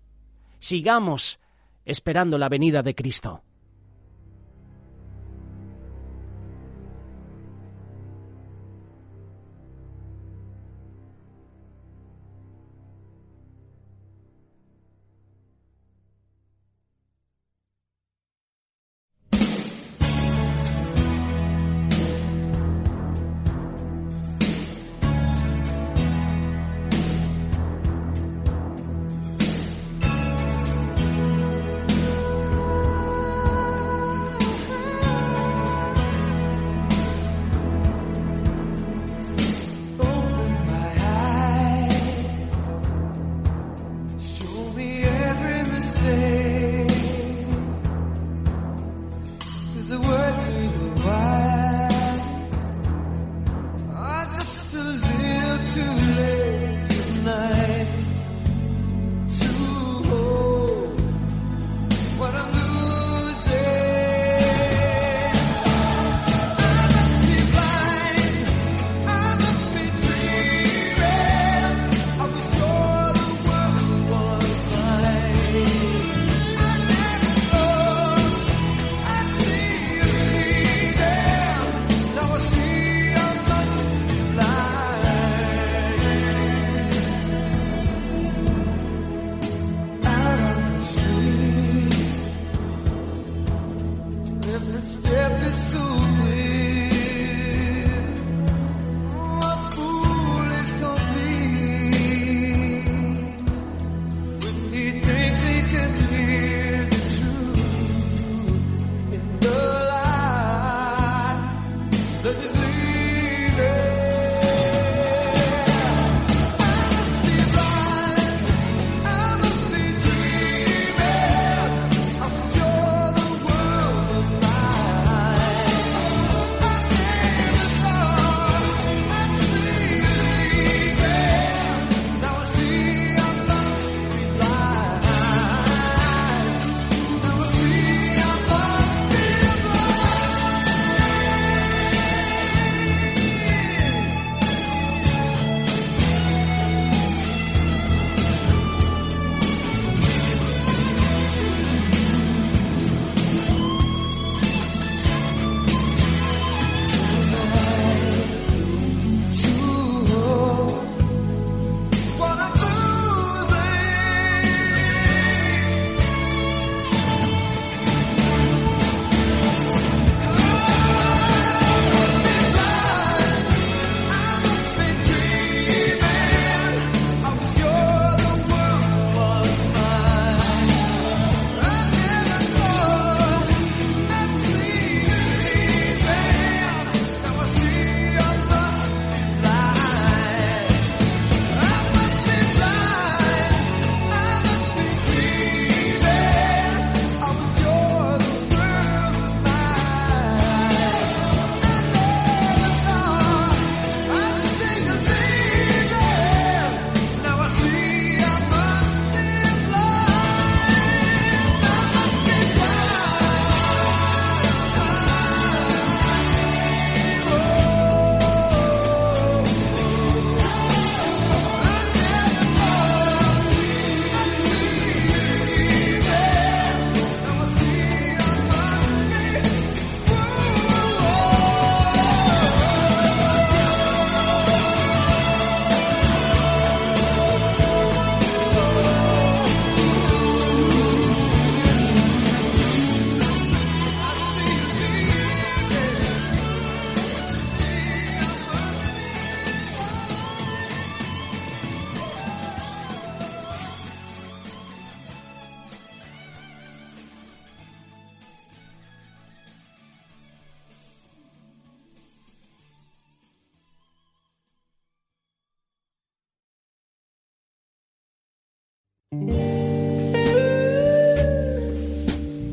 Speaker 1: Sigamos esperando la venida de Cristo.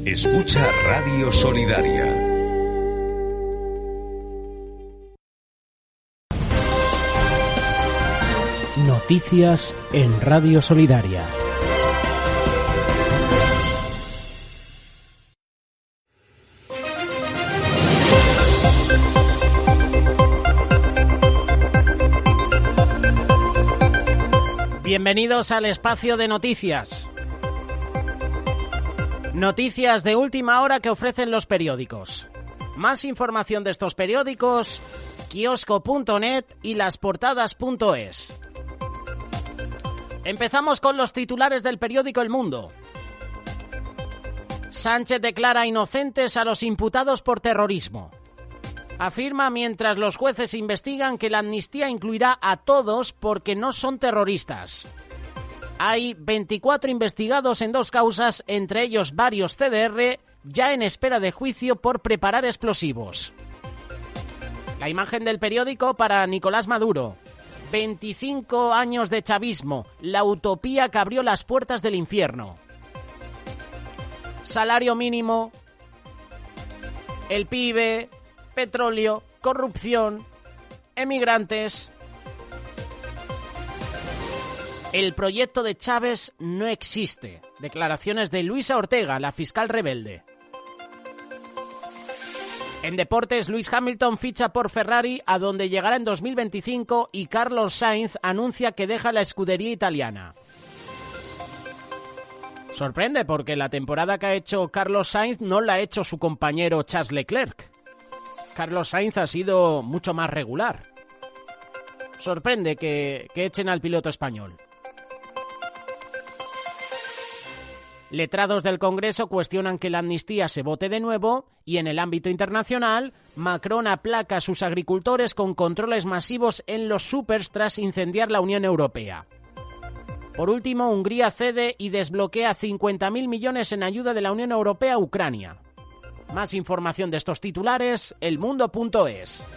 Speaker 2: Escucha Radio Solidaria.
Speaker 1: Noticias en Radio Solidaria. Bienvenidos al espacio de noticias. Noticias de última hora que ofrecen los periódicos. Más información de estos periódicos, kiosco.net y lasportadas.es. Empezamos con los titulares del periódico El Mundo. Sánchez declara inocentes a los imputados por terrorismo. Afirma mientras los jueces investigan que la amnistía incluirá a todos porque no son terroristas. Hay 24 investigados en 2 causas, entre ellos varios CDR, ya en espera de juicio por preparar explosivos. La imagen del periódico para Nicolás Maduro. 25 años de chavismo, la utopía que abrió las puertas del infierno. Salario mínimo, el PIB, petróleo, corrupción, emigrantes. El proyecto de Chávez no existe. Declaraciones de Luisa Ortega, la fiscal rebelde. En deportes, Lewis Hamilton ficha por Ferrari, a donde llegará en 2025, y Carlos Sainz anuncia que deja la escudería italiana. Sorprende porque la temporada que ha hecho Carlos Sainz no la ha hecho su compañero Charles Leclerc. Carlos Sainz ha sido mucho más regular. Sorprende que echen al piloto español. Letrados del Congreso cuestionan que la amnistía se vote de nuevo y en el ámbito internacional, Macron aplaca a sus agricultores con controles masivos en los súpers tras incendiar la Unión Europea. Por último, Hungría cede y desbloquea 50.000 millones en ayuda de la Unión Europea a Ucrania. Más información de estos titulares, elmundo.es.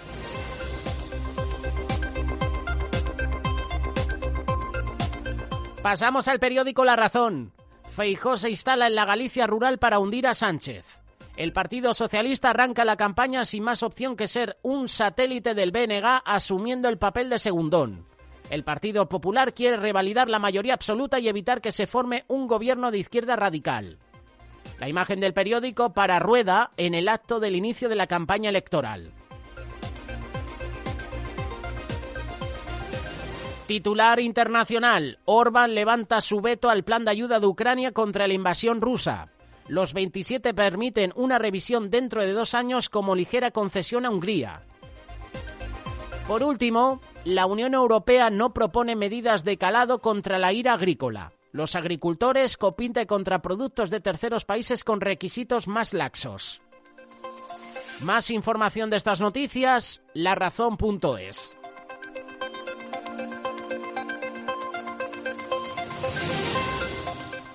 Speaker 1: Pasamos al periódico La Razón. Feijóo se instala en la Galicia rural para hundir a Sánchez. El Partido Socialista arranca la campaña sin más opción que ser un satélite del BNG asumiendo el papel de segundón. El Partido Popular quiere revalidar la mayoría absoluta y evitar que se forme un gobierno de izquierda radical. La imagen del periódico para Rueda en el acto del inicio de la campaña electoral. Titular internacional. Orbán levanta su veto al plan de ayuda de Ucrania contra la invasión rusa. Los 27 permiten una revisión dentro de 2 años como ligera concesión a Hungría. Por último, la Unión Europea no propone medidas de calado contra la ira agrícola. Los agricultores compiten contra productos de terceros países con requisitos más laxos. Más información de estas noticias, larazón.es.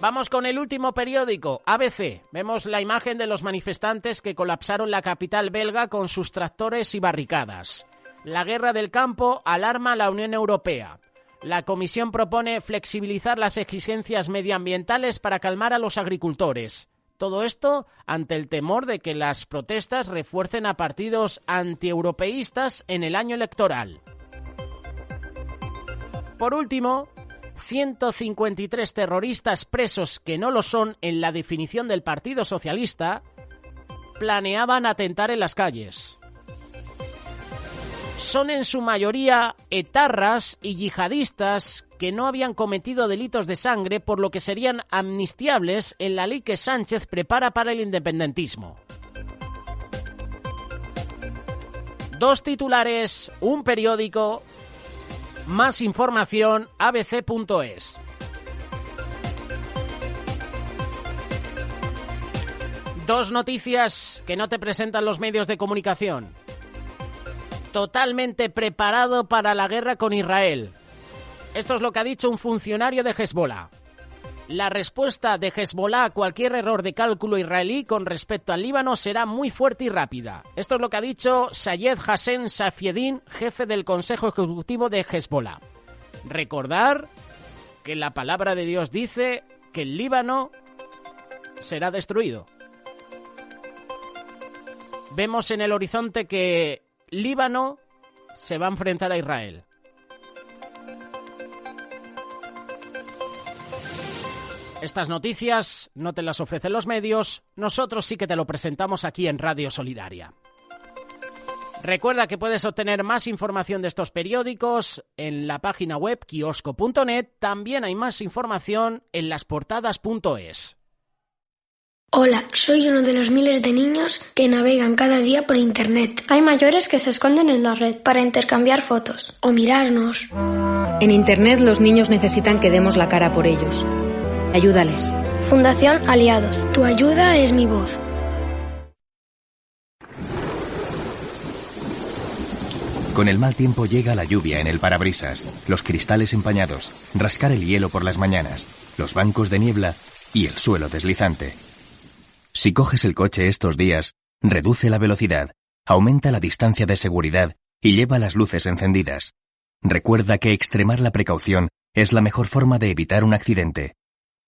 Speaker 1: Vamos con el último periódico, ABC. Vemos la imagen de los manifestantes que colapsaron la capital belga con sus tractores y barricadas. La guerra del campo alarma a la Unión Europea. La Comisión propone flexibilizar las exigencias medioambientales para calmar a los agricultores. Todo esto ante el temor de que las protestas refuercen a partidos antieuropeístas en el año electoral. Por último, 153 terroristas presos que no lo son en la definición del Partido Socialista planeaban atentar en las calles. Son en su mayoría etarras y yihadistas que no habían cometido delitos de sangre, por lo que serían amnistiables en la ley que Sánchez prepara para el independentismo. 2 titulares, un periódico. Más información, abc.es. Dos noticias que no te presentan los medios de comunicación. Totalmente preparado para la guerra con Israel. Esto es lo que ha dicho un funcionario de Hezbollah. La respuesta de Hezbollah a cualquier error de cálculo israelí con respecto al Líbano será muy fuerte y rápida. Esto es lo que ha dicho Sayed Hassan Safieddin, jefe del Consejo Ejecutivo de Hezbollah. Recordar que la palabra de Dios dice que el Líbano será destruido. Vemos en el horizonte que Líbano se va a enfrentar a Israel. Estas noticias no te las ofrecen los medios, nosotros sí que te lo presentamos aquí en Radio Solidaria. Recuerda que puedes obtener más información de estos periódicos en la página web kiosco.net. También hay más información en lasportadas.es.
Speaker 3: Hola, soy uno de los miles de niños que navegan cada día por Internet.
Speaker 4: Hay mayores que se esconden en la red
Speaker 3: para intercambiar fotos o mirarnos.
Speaker 5: En Internet los niños necesitan que demos la cara por ellos. Ayúdales.
Speaker 3: Fundación Aliados. Tu ayuda es mi voz.
Speaker 6: Con el mal tiempo llega la lluvia en el parabrisas, los cristales empañados, rascar el hielo por las mañanas, los bancos de niebla y el suelo deslizante. Si coges el coche estos días, reduce la velocidad, aumenta la distancia de seguridad y lleva las luces encendidas. Recuerda que extremar la precaución es la mejor forma de evitar un accidente.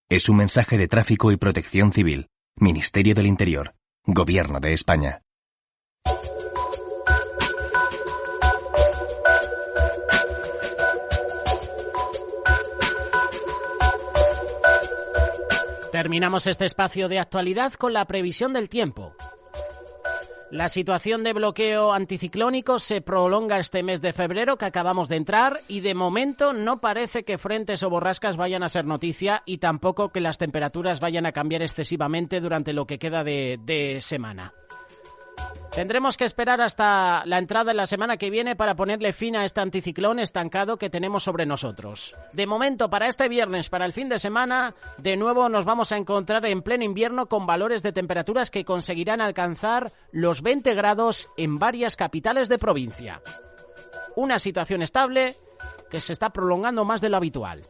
Speaker 6: Es un mensaje de Tráfico y Protección Civil, Ministerio del Interior, Gobierno de España.
Speaker 1: Terminamos este espacio de actualidad con la previsión del tiempo. La situación de bloqueo anticiclónico se prolonga este mes de febrero que acabamos de entrar y de momento no parece que frentes o borrascas vayan a ser noticia y tampoco que las temperaturas vayan a cambiar excesivamente durante lo que queda de semana. Tendremos que esperar hasta la entrada de la semana que viene para ponerle fin a este anticiclón estancado que tenemos sobre nosotros. De momento, para este viernes, para el fin de semana, de nuevo nos vamos a encontrar en pleno invierno con valores de temperaturas que conseguirán alcanzar los 20 grados en varias capitales de provincia. Una situación estable que se está prolongando más de lo habitual.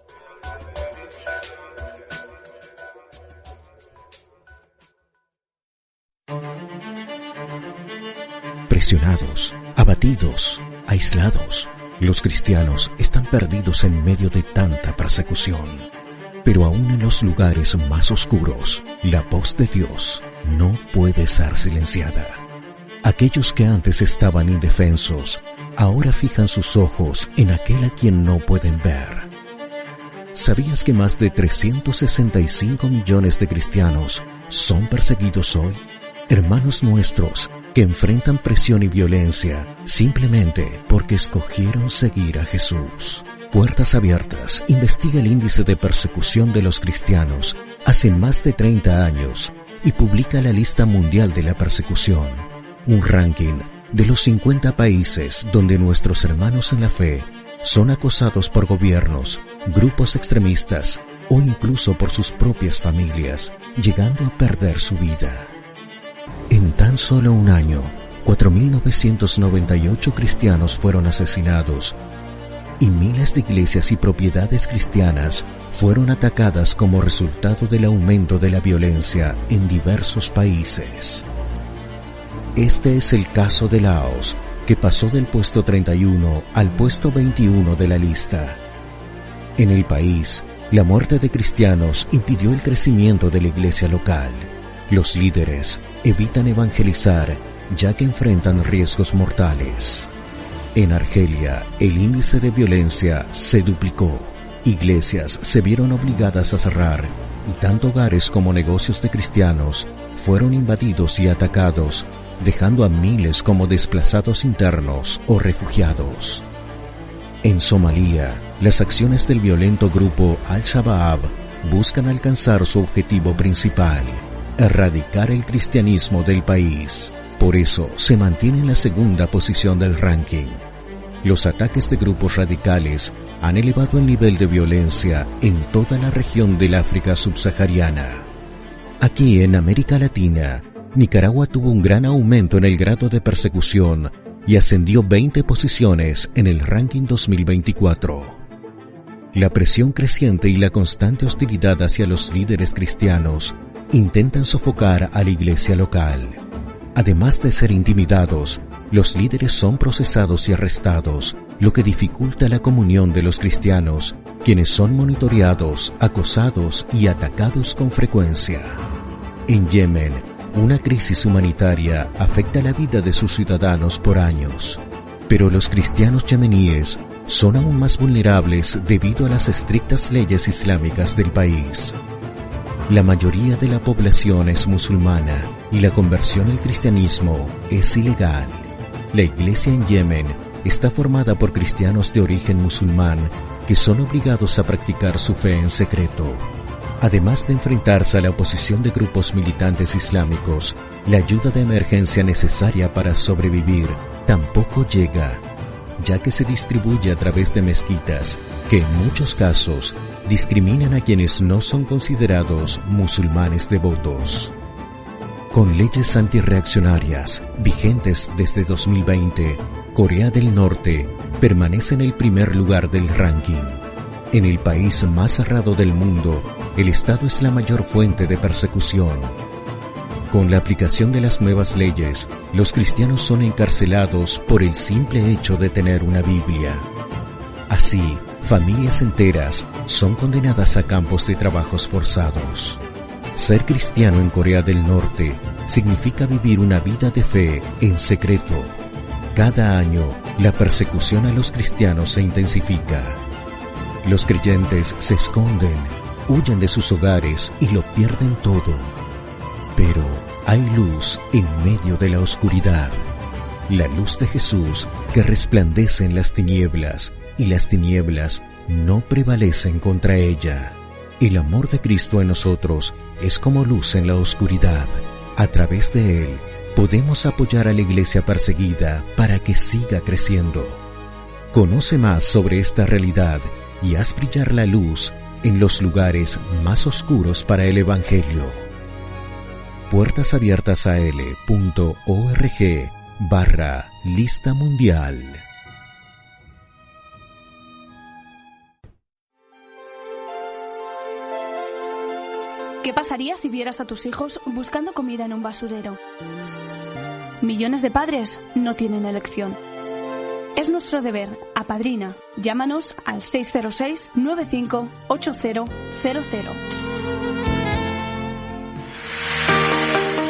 Speaker 7: Presionados, abatidos, aislados, los cristianos están perdidos en medio de tanta persecución. Pero aún en los lugares más oscuros, la voz de Dios no puede ser silenciada. Aquellos que antes estaban indefensos, ahora fijan sus ojos en aquel a quien no pueden ver. ¿Sabías que más de 365 millones de cristianos son perseguidos hoy? Hermanos nuestros que enfrentan presión y violencia simplemente porque escogieron seguir a Jesús. Puertas Abiertas investiga el índice de persecución de los cristianos hace más de 30 años y publica la lista mundial de la persecución, un ranking de los 50 países donde nuestros hermanos en la fe son acosados por gobiernos, grupos extremistas o incluso por sus propias familias, llegando a perder su vida. En tan solo un año, 4.998 cristianos fueron asesinados y miles de iglesias y propiedades cristianas fueron atacadas como resultado del aumento de la violencia en diversos países. Este es el caso de Laos, que pasó del puesto 31 al puesto 21 de la lista. En el país, la muerte de cristianos impidió el crecimiento de la iglesia local. Los líderes evitan evangelizar ya que enfrentan riesgos mortales. En Argelia, el índice de violencia se duplicó. Iglesias se vieron obligadas a cerrar y tanto hogares como negocios de cristianos fueron invadidos y atacados, dejando a miles como desplazados internos o refugiados. En Somalia, las acciones del violento grupo Al-Shabaab buscan alcanzar su objetivo principal: erradicar el cristianismo del país. Por eso se mantiene en la segunda posición del ranking. Los ataques de grupos radicales han elevado el nivel de violencia en toda la región del África subsahariana. Aquí en América Latina, Nicaragua tuvo un gran aumento en el grado de persecución y ascendió 20 posiciones en el ranking 2024. La presión creciente y la constante hostilidad hacia los líderes cristianos intentan sofocar a la iglesia local. Además de ser intimidados, los líderes son procesados y arrestados, lo que dificulta la comunión de los cristianos, quienes son monitoreados, acosados y atacados con frecuencia. En Yemen, una crisis humanitaria afecta la vida de sus ciudadanos por años, pero los cristianos yemeníes son aún más vulnerables debido a las estrictas leyes islámicas del país. La mayoría de la población es musulmana y la conversión al cristianismo es ilegal. La iglesia en Yemen está formada por cristianos de origen musulmán que son obligados a practicar su fe en secreto. Además de enfrentarse a la oposición de grupos militantes islámicos, la ayuda de emergencia necesaria para sobrevivir tampoco llega, ya que se distribuye a través de mezquitas que en muchos casos discriminan a quienes no son considerados musulmanes devotos. Con leyes antirreaccionarias vigentes desde 2020, Corea del Norte permanece en el primer lugar del ranking. En el país más cerrado del mundo, el Estado es la mayor fuente de persecución. Con la aplicación de las nuevas leyes, los cristianos son encarcelados por el simple hecho de tener una Biblia. Así, familias enteras son condenadas a campos de trabajos forzados. Ser cristiano en Corea del Norte significa vivir una vida de fe en secreto. Cada año, la persecución a los cristianos se intensifica. Los creyentes se esconden, huyen de sus hogares y lo pierden todo. Pero hay luz en medio de la oscuridad. La luz de Jesús que resplandece en las tinieblas, y las tinieblas no prevalecen contra ella. El amor de Cristo en nosotros es como luz en la oscuridad. A través de él, podemos apoyar a la iglesia perseguida para que siga creciendo. Conoce más sobre esta realidad y haz brillar la luz en los lugares más oscuros para el Evangelio. puertasabiertasal.org/lista mundial.
Speaker 8: ¿Qué pasaría si vieras a tus hijos buscando comida en un basurero? Millones de padres no tienen elección. Es nuestro deber. Apadrina. Llámanos al 606-958000.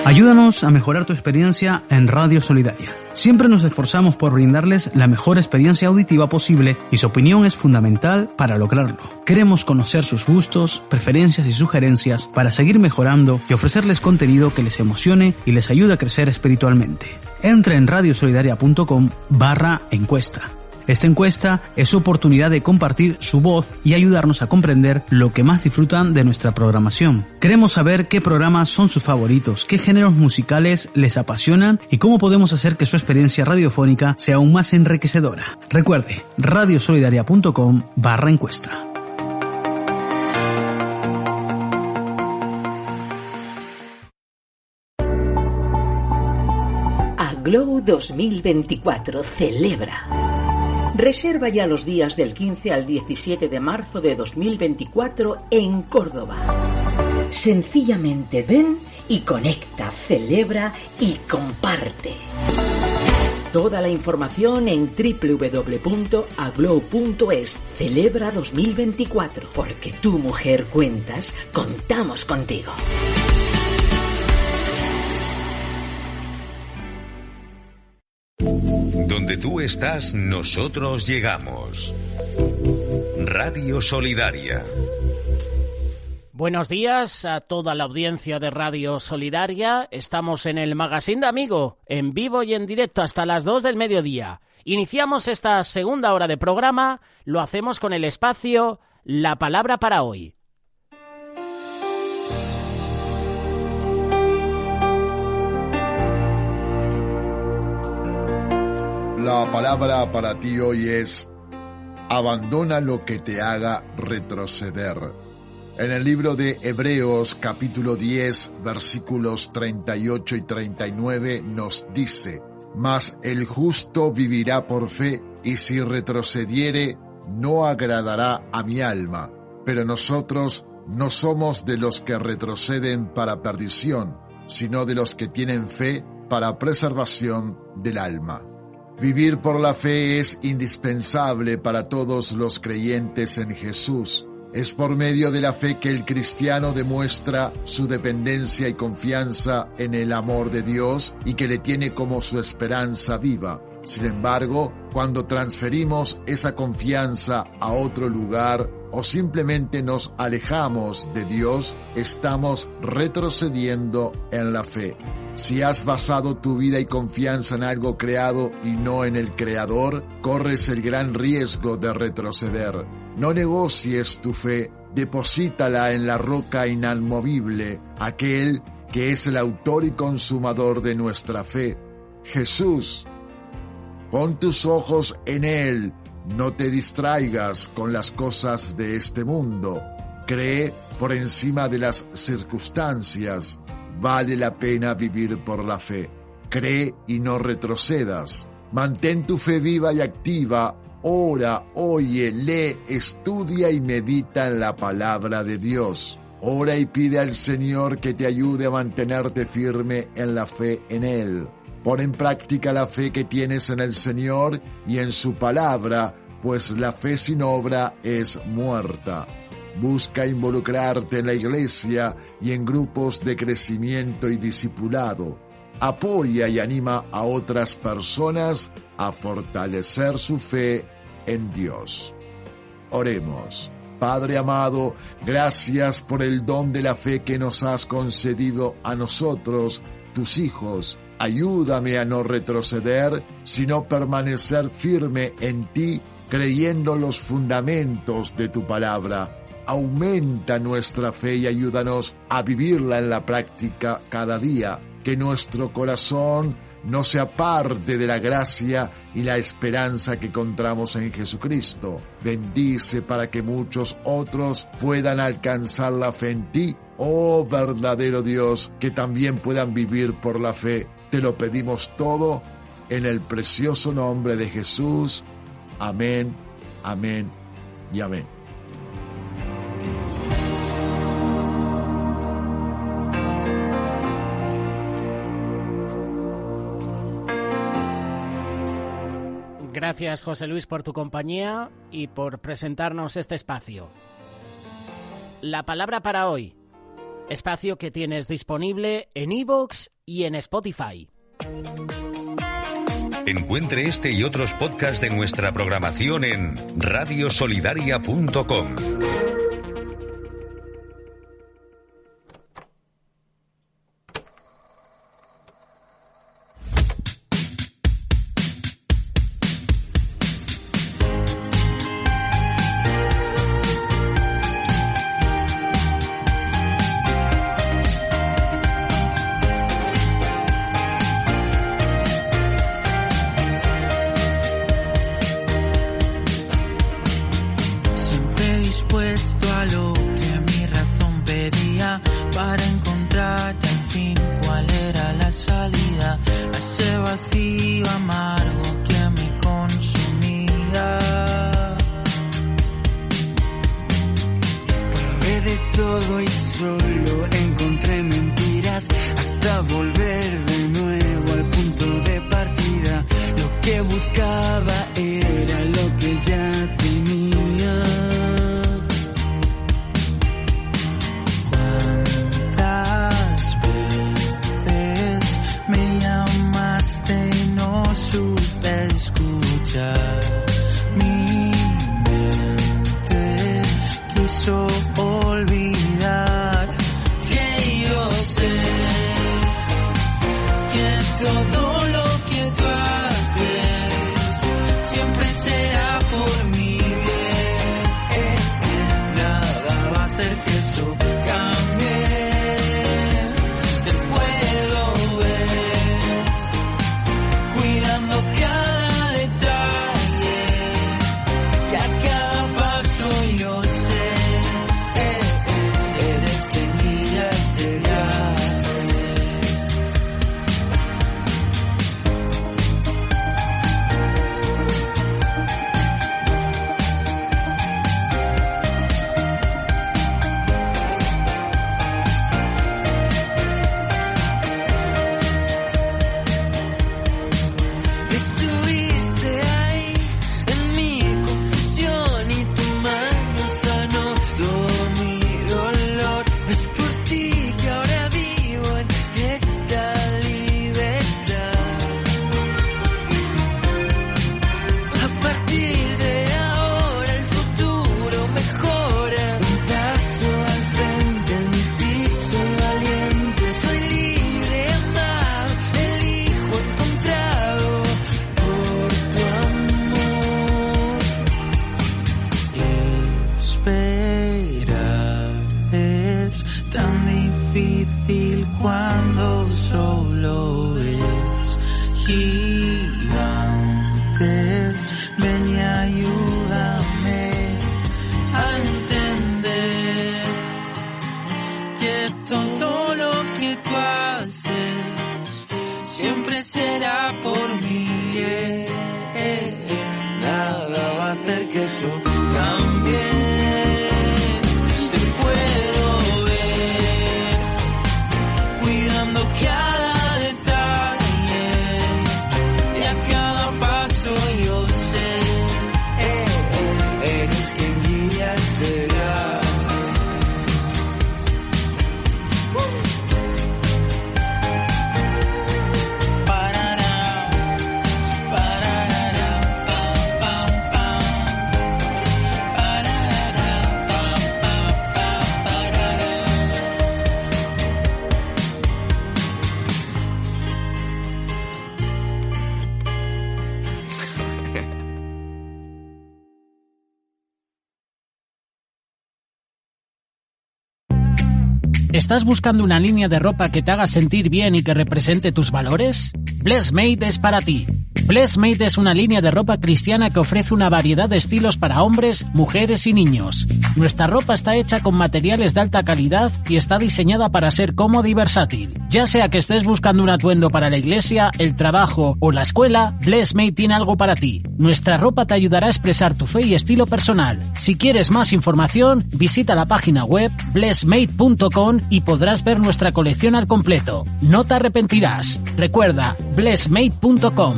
Speaker 9: Ayúdanos a mejorar tu experiencia en Radio Solidaria. Siempre nos esforzamos por brindarles la mejor experiencia auditiva posible y su opinión es fundamental para lograrlo. Queremos conocer sus gustos, preferencias y sugerencias para seguir mejorando y ofrecerles contenido que les emocione y les ayude a crecer espiritualmente. Entre en radiosolidaria.com/encuesta. Esta encuesta es su oportunidad de compartir su voz y ayudarnos a comprender lo que más disfrutan de nuestra programación. Queremos saber qué programas son sus favoritos, qué géneros musicales les apasionan y cómo podemos hacer que su experiencia radiofónica sea aún más enriquecedora. Recuerde, radiosolidaria.com/encuesta.
Speaker 10: Aglow 2024 celebra. Reserva ya los días del 15 al 17 de marzo de 2024 en Córdoba. Sencillamente ven y conecta, celebra y comparte. Toda la información en www.aglow.es. Celebra 2024, porque tú, mujer, cuentas, contamos contigo.
Speaker 2: Donde tú estás, nosotros llegamos. Radio Solidaria.
Speaker 1: Buenos días a toda la audiencia de Radio Solidaria. Estamos en el Magazine de Amigo, en vivo y en directo hasta las 2 del mediodía. Iniciamos esta segunda hora de programa, lo hacemos con el espacio La Palabra para Hoy.
Speaker 11: La palabra para ti hoy es: abandona lo que te haga retroceder. En el libro de Hebreos, capítulo 10, versículos 38 y 39, nos dice: mas el justo vivirá por fe, y si retrocediere, no agradará a mi alma. Pero nosotros no somos de los que retroceden para perdición, sino de los que tienen fe para preservación del alma. Vivir por la fe es indispensable para todos los creyentes en Jesús. Es por medio de la fe que el cristiano demuestra su dependencia y confianza en el amor de Dios y que le tiene como su esperanza viva. Sin embargo, cuando transferimos esa confianza a otro lugar o simplemente nos alejamos de Dios, estamos retrocediendo en la fe. Si has basado tu vida y confianza en algo creado y no en el Creador, corres el gran riesgo de retroceder. No negocies tu fe, deposítala en la roca inamovible, aquel que es el autor y consumador de nuestra fe, Jesús. Pon tus ojos en Él, no te distraigas con las cosas de este mundo. Cree por encima de las circunstancias. Vale la pena vivir por la fe. Cree y no retrocedas. Mantén tu fe viva y activa. Ora, oye, lee, estudia y medita en la palabra de Dios. Ora y pide al Señor que te ayude a mantenerte firme en la fe en Él. Pon en práctica la fe que tienes en el Señor y en su palabra, pues la fe sin obra es muerta. Busca involucrarte en la iglesia y en grupos de crecimiento y discipulado. Apoya y anima a otras personas a fortalecer su fe en Dios. Oremos. Padre amado, gracias por el don de la fe que nos has concedido a nosotros, tus hijos. Ayúdame a no retroceder, sino permanecer firme en ti, creyendo los fundamentos de tu palabra. Aumenta nuestra fe y ayúdanos a vivirla en la práctica cada día. Que nuestro corazón no se aparte de la gracia y la esperanza que encontramos en Jesucristo. Bendice para que muchos otros puedan alcanzar la fe en ti, oh verdadero Dios, que también puedan vivir por la fe. Te lo pedimos todo en el precioso nombre de Jesús. Amén, amén y amén.
Speaker 1: Gracias, José Luis, por tu compañía y por presentarnos este espacio. La palabra para hoy, espacio que tienes disponible en iVoox y en Spotify.
Speaker 2: Encuentre este y otros podcasts de nuestra programación en radiosolidaria.com.
Speaker 12: Cuidando cada detalle. Ven y ayúdame a entender que todo lo que tú haces siempre será por mí. Nada va a hacer que eso cambie. Te puedo ver cuidando cada detalle y a cada paso yo sé eres quien guía a esperar.
Speaker 1: ¿Estás buscando una línea de ropa que te haga sentir bien y que represente tus valores? Blessmade es para ti. Blessmade es una línea de ropa cristiana que ofrece una variedad de estilos para hombres, mujeres y niños. Nuestra ropa está hecha con materiales de alta calidad y está diseñada para ser cómoda y versátil. Ya sea que estés buscando un atuendo para la iglesia, el trabajo o la escuela, Blessmade tiene algo para ti. Nuestra ropa te ayudará a expresar tu fe y estilo personal. Si quieres más información, visita la página web blessmade.com y podrás ver nuestra colección al completo. No te arrepentirás. Recuerda, blessmade.com.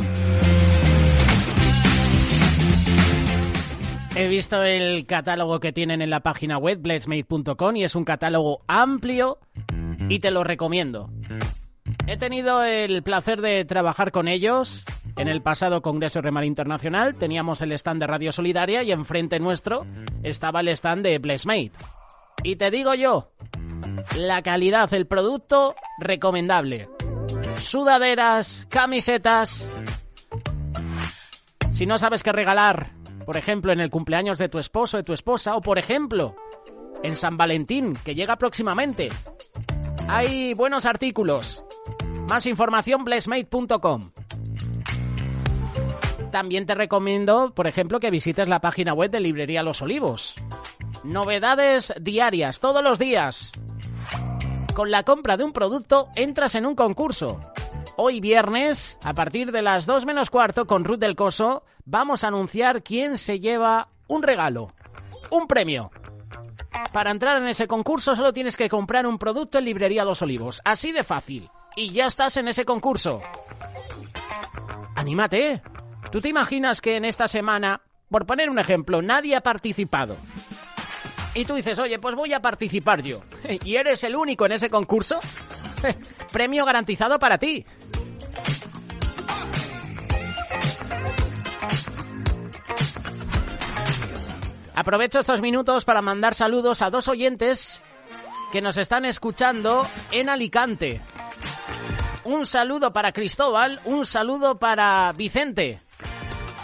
Speaker 1: He visto el catálogo que tienen en la página web blessmade.com y es un catálogo amplio y te lo recomiendo. He tenido el placer de trabajar con ellos en el pasado Congreso Remar Internacional. Teníamos el stand de Radio Solidaria y enfrente nuestro estaba el stand de Blessmade. Y te digo yo, la calidad, el producto, recomendable. Sudaderas, camisetas. Si no sabes qué regalar, por ejemplo, en el cumpleaños de tu esposo, de tu esposa, o por ejemplo, en San Valentín, que llega próximamente, hay buenos artículos. Más información, blessmade.com. También te recomiendo, por ejemplo, que visites la página web de Librería Los Olivos. Novedades diarias, todos los días. Con la compra de un producto entras en un concurso. Hoy viernes, a partir de las 2 menos cuarto, con Ruth del Coso, vamos a anunciar quién se lleva un regalo, un premio. Para entrar en ese concurso solo tienes que comprar un producto en Librería Los Olivos. Así de fácil. Y ya estás en ese concurso. ¡Anímate! ¿Tú te imaginas que en esta semana, por poner un ejemplo, nadie ha participado? Y tú dices, oye, pues voy a participar yo. ¿Y eres el único en ese concurso? Premio garantizado para ti. Aprovecho estos minutos para mandar saludos a 2 oyentes que nos están escuchando en Alicante. Un saludo para Cristóbal, un saludo para Vicente.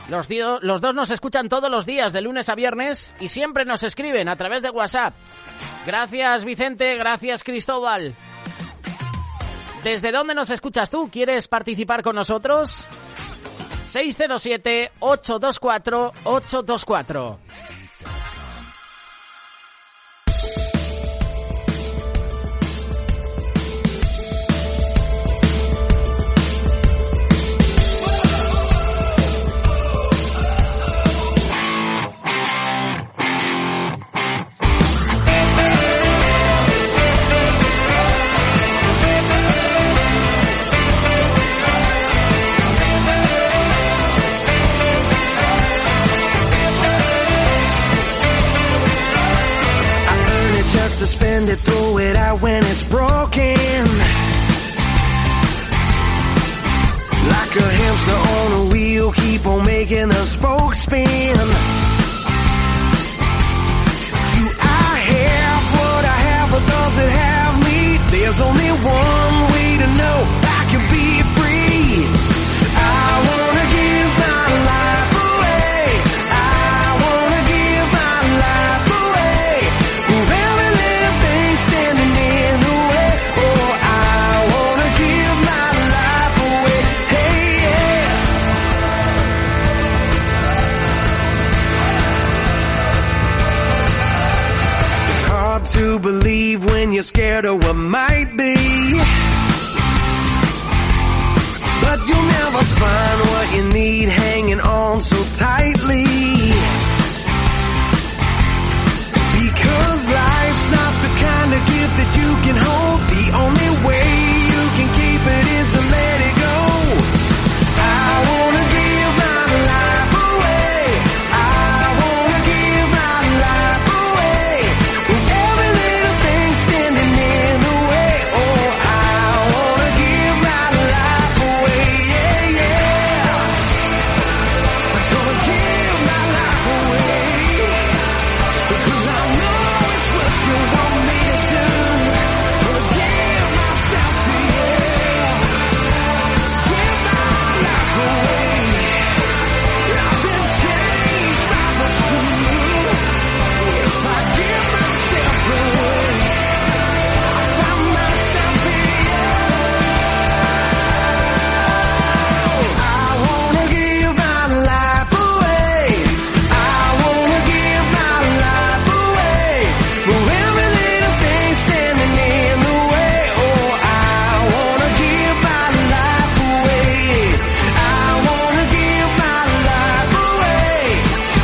Speaker 1: Los dos nos escuchan todos los días, de lunes a viernes, y siempre nos escriben a través de WhatsApp. Gracias, Vicente, gracias, Cristóbal. ¿Desde dónde nos escuchas tú? ¿Quieres participar con nosotros? 607-824-824.
Speaker 12: To spend it, throw it out when it's broken. Like a hamster on a wheel, keep on making the spokes spin. Do I have what I have, or does it have me? There's only one way to know I can be free. I wanna give my life away. I wanna give my life away. Whoever standing in the way, oh, I wanna give my life away, hey, yeah. to believe when you're scared of what might be. But you'll never find what you need hanging on so tightly. Because life's not the kind of gift that you can hold. The only way you can keep it is to let it go. I wanna give my life away. I wanna give my life away. With every little thing standing in the way. Oh, I wanna give my life away. Yeah, yeah. I'm gonna give my life away. Because I know it's what you want me to do. I'll give myself to you. Give my life away. I've been changed by the truth. If I give myself away, I find myself here. I wanna give my life away. I wanna give my life away. Move every little thing standing in the way. Oh, I wanna give my life away. I wanna give my life away.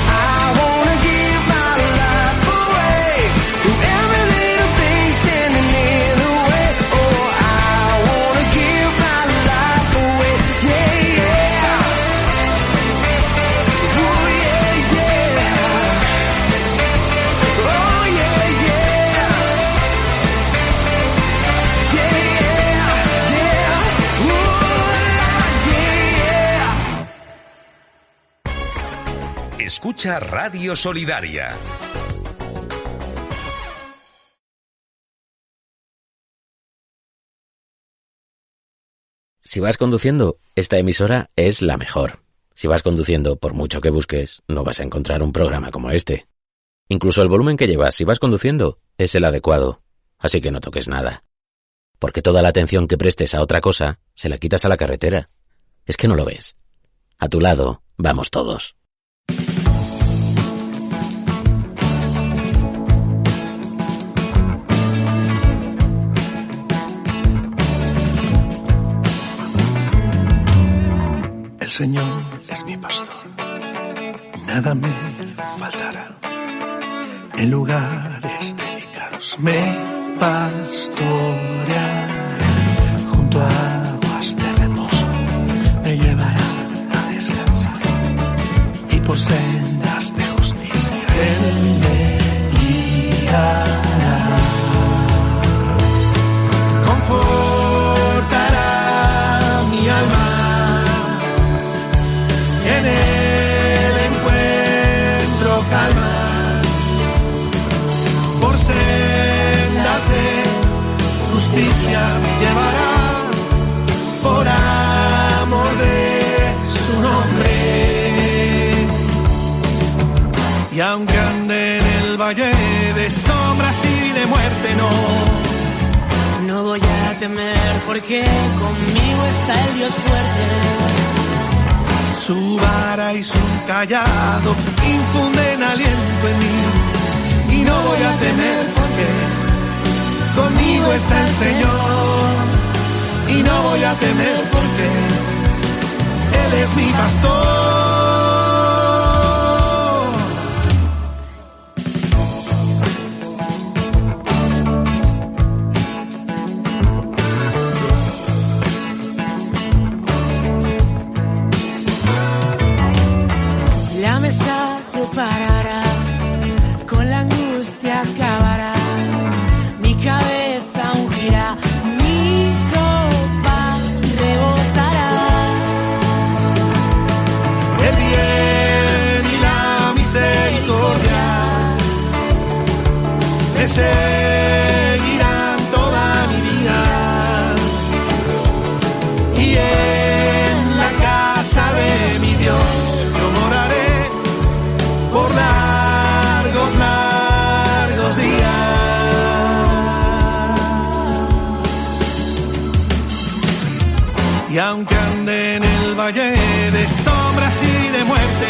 Speaker 12: I wanna give my life away. Move every little thing standing in the way. Oh, I wanna give my life away. Yeah, yeah. Oh, yeah, yeah. Oh, yeah, yeah. Yeah, yeah. Oh, yeah.
Speaker 2: Escucha Radio Solidaria.
Speaker 13: Si vas conduciendo, esta emisora es la mejor. Si vas conduciendo, por mucho que busques, no vas a encontrar un programa como este. Incluso el volumen que llevas si vas conduciendo es el adecuado. Así que no toques nada. Porque toda la atención que prestes a otra cosa, se la quitas a la carretera. Es que no lo ves. A tu lado, vamos todos.
Speaker 14: El Señor es mi pastor, nada me faltará. En lugares dedicados me pastoreará. Junto a aguas de reposo me llevará a descansar. Y por sendas de justicia Él me guiará. Confortará mi alma. En él encuentro calma. Por sendas de justicia me llevará. Por amor de su nombre. Y aunque ande en el valle de sombras y de muerte,
Speaker 15: no voy a temer porque conmigo está el Dios fuerte.
Speaker 14: Su vara y su callado infunden aliento en mí. Y no voy a temer porque conmigo está el Señor. Y no voy a temer porque Él es mi pastor.
Speaker 15: La mesa preparará, con la angustia acabará, mi cabeza ungirá, mi copa rebosará.
Speaker 14: El bien y la misericordia me seguirán toda mi vida. Y en la casa de mi Dios yo moraré por largos, largos días. Y aunque ande en el valle de sombras y de muerte,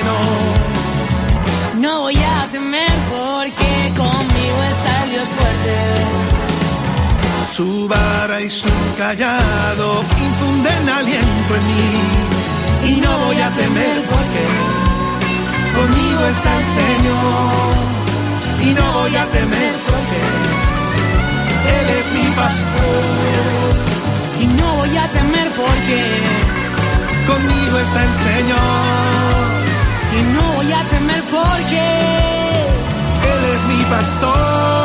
Speaker 15: no voy a temer porque conmigo está el Dios fuerte.
Speaker 14: Su vara y su callado infunden aliento en mí, y no voy a temer porque conmigo está el Señor. Y no voy a temer porque Él es mi pastor.
Speaker 15: Y no voy a temer porque
Speaker 14: conmigo está el Señor.
Speaker 15: Y no voy a temer porque
Speaker 14: Él es mi pastor.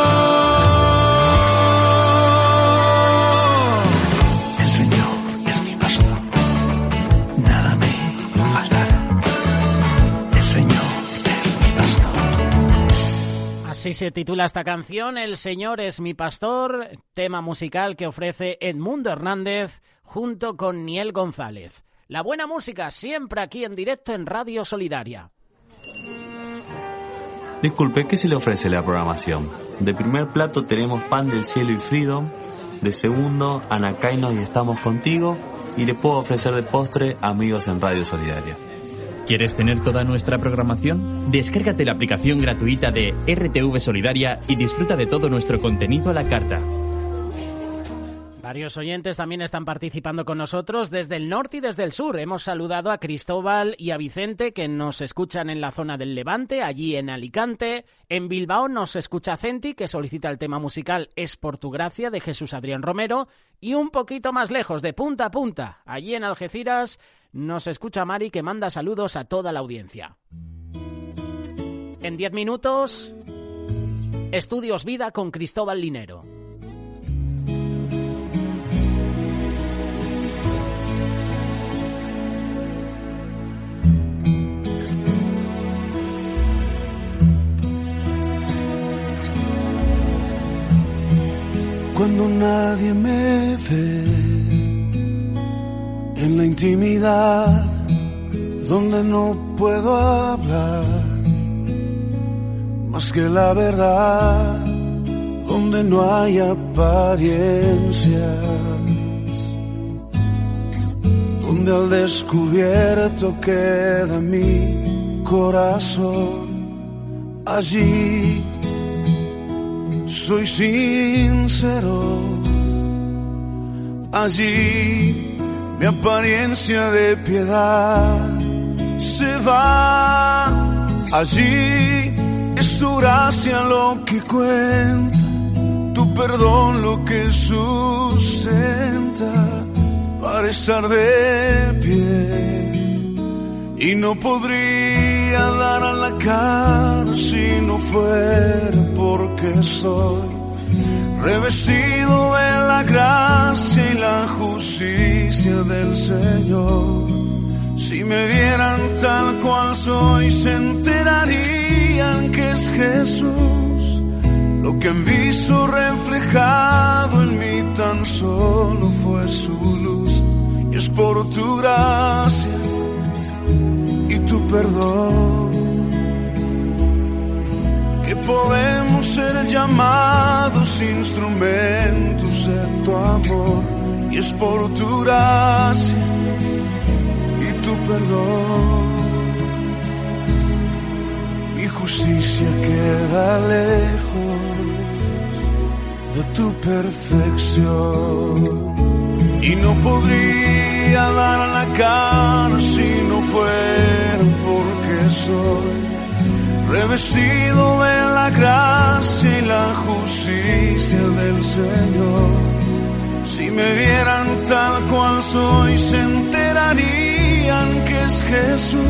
Speaker 14: El Señor es mi pastor, nada me faltará. El Señor es mi pastor.
Speaker 1: Así se titula esta canción, El Señor es mi pastor, tema musical que ofrece Edmundo Hernández junto con Niel González. La buena música siempre aquí en directo en Radio Solidaria.
Speaker 16: Disculpe, ¿qué se le ofrece la programación? De primer plato tenemos Pan del Cielo y Freedom, de segundo Anacaino y Estamos Contigo, y le puedo ofrecer de postre Amigos en Radio Solidaria.
Speaker 17: ¿Quieres tener toda nuestra programación? Descárgate la aplicación gratuita de RTV Solidaria y disfruta de todo nuestro contenido a la carta.
Speaker 1: Varios oyentes también están participando con nosotros desde el norte y desde el sur. Hemos saludado a Cristóbal y a Vicente, que nos escuchan en la zona del Levante, allí en Alicante. En Bilbao nos escucha Centi, que solicita el tema musical Es por tu gracia, de Jesús Adrián Romero. Y un poquito más lejos, de punta a punta, allí en Algeciras, nos escucha Mari, que manda saludos a toda la audiencia. En 10 minutos, Estudios Vida con Cristóbal Linero.
Speaker 14: Cuando nadie me ve en la intimidad, donde no puedo hablar más que la verdad, donde no hay apariencias, donde al descubierto queda mi corazón, allí soy sincero, allí mi apariencia de piedad se va, allí es tu gracia lo que cuenta, tu perdón lo que sustenta para estar de pie, y no podría dar a la cara si no fuera porque soy revestido de la gracia y la justicia del Señor. Si me vieran tal cual soy, se enterarían que es Jesús. Lo que han visto reflejado en mí tan solo fue su luz. Y es por tu gracia y tu perdón que podemos ser llamados instrumentos de tu amor. Y es por tu gracia y tu perdón. Mi justicia queda lejos de tu perfección, y no podría dar la cara si no fuera porque soy revestido de la gracia y la justicia del Señor. Si me vieran tal cual soy, se enterarían que es Jesús.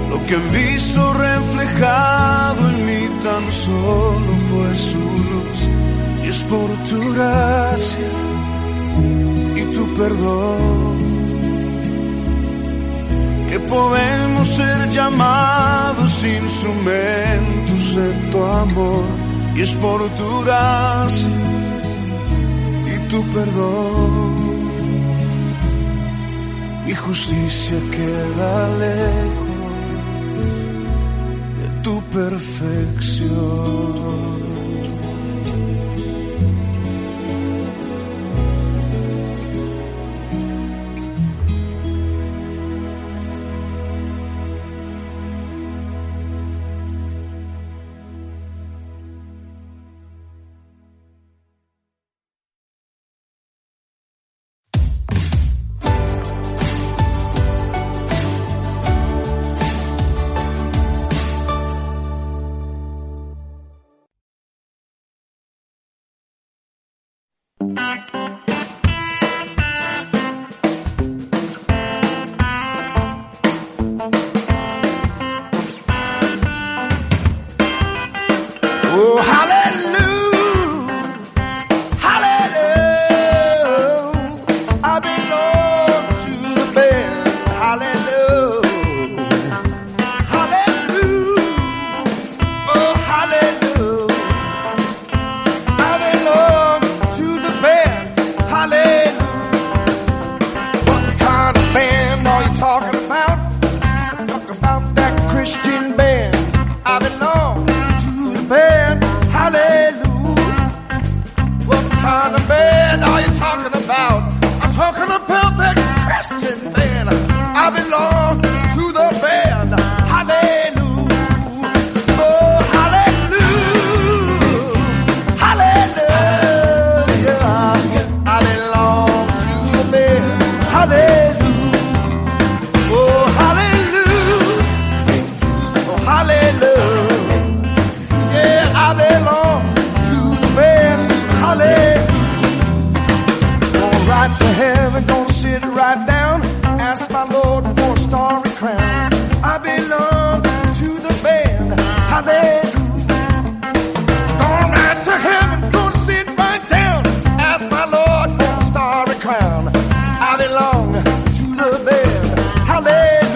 Speaker 14: Lo que han visto reflejado en mí tan solo fue su luz. Y es por tu gracia y tu perdón que podemos ser llamados instrumentos de tu amor. Y es por tu gracia y tu perdón. Mi justicia queda lejos de tu perfección. Christian band. I belong to the band. Hallelujah. What kind of band are you talking about? I'm talking about that Christian band. I belong to the band. Hallelujah. Oh, hallelujah. Hallelujah. I belong to the band. Hallelujah. Oh, hallelujah. Oh, hallelujah. Yeah, I belong to the band. Hallelujah. Going right to heaven, gonna sit right down. Ask my Lord for a starry crown. I belong to the band. Hallelujah. Going right to heaven, gonna sit right down. Ask my Lord for a starry crown. I belong to the band. Hallelujah.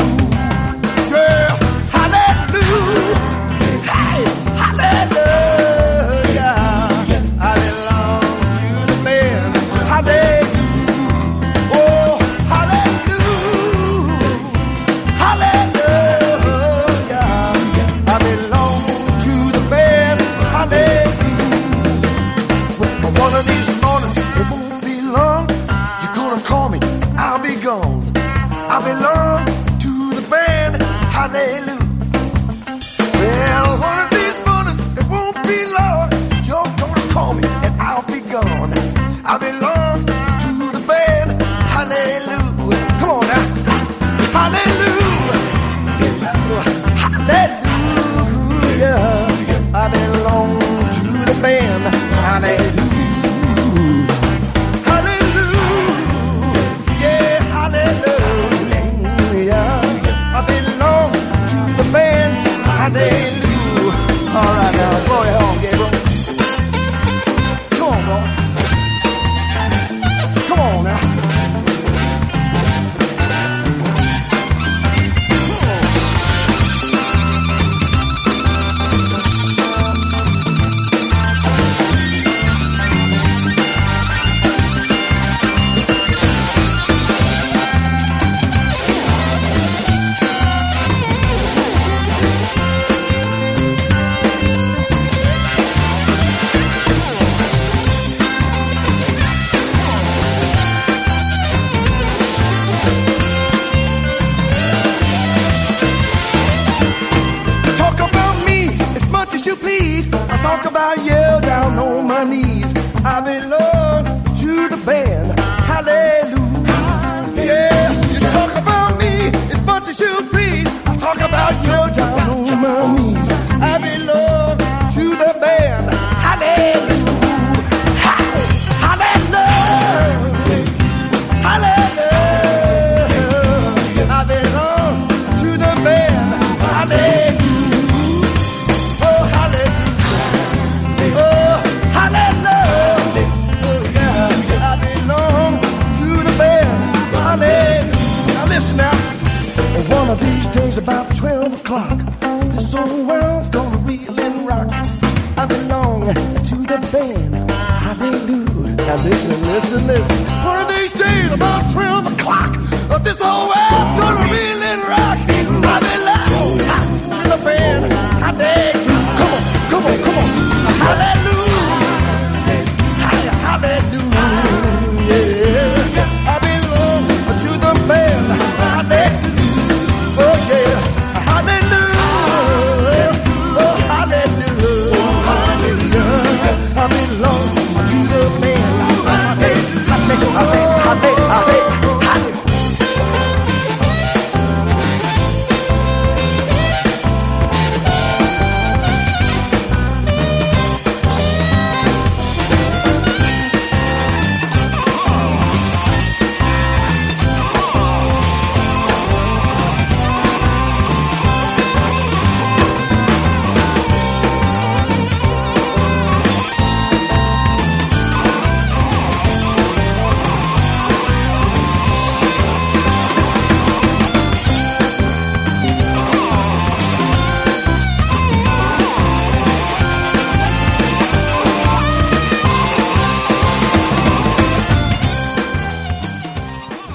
Speaker 14: Yeah. Hallelujah. Hey, hallelujah. I belong to the band. Hallelujah. One of these mornings, it won't be long. You're gonna call me, I'll be gone. I belong to the band, hallelujah. Well, one of these mornings, it won't be long. You're gonna call me and I'll be gone. I belong to the band, hallelujah. Come on now, hallelujah. Hallelujah. I belong to the band, hallelujah. Hallelujah. All right, now, go ahead home, Gabriel. Come on, boy. Come on now. Talk about you down on my knees. I belong to the band. Hallelujah. Yeah, you talk about me as much as you please. I talk about you down on my knees. I belong to the band. Hallelujah. Hallelujah. Hallelujah. I belong to the band. Hallelujah. One of these days about 12 o'clock, this old world's gonna reel and rock. I belong to the band. Hallelujah. Now listen, listen, listen. One of these days about 12 o'clock, this whole world's gonna reel and rock. I belong to the band. Hallelujah. Come on, come on, come on. Hallelujah. Hallelujah. I belong to the band. Hallelujah. Oh yeah, hallelujah, oh hallelujah, oh hallelujah. I belong to the band.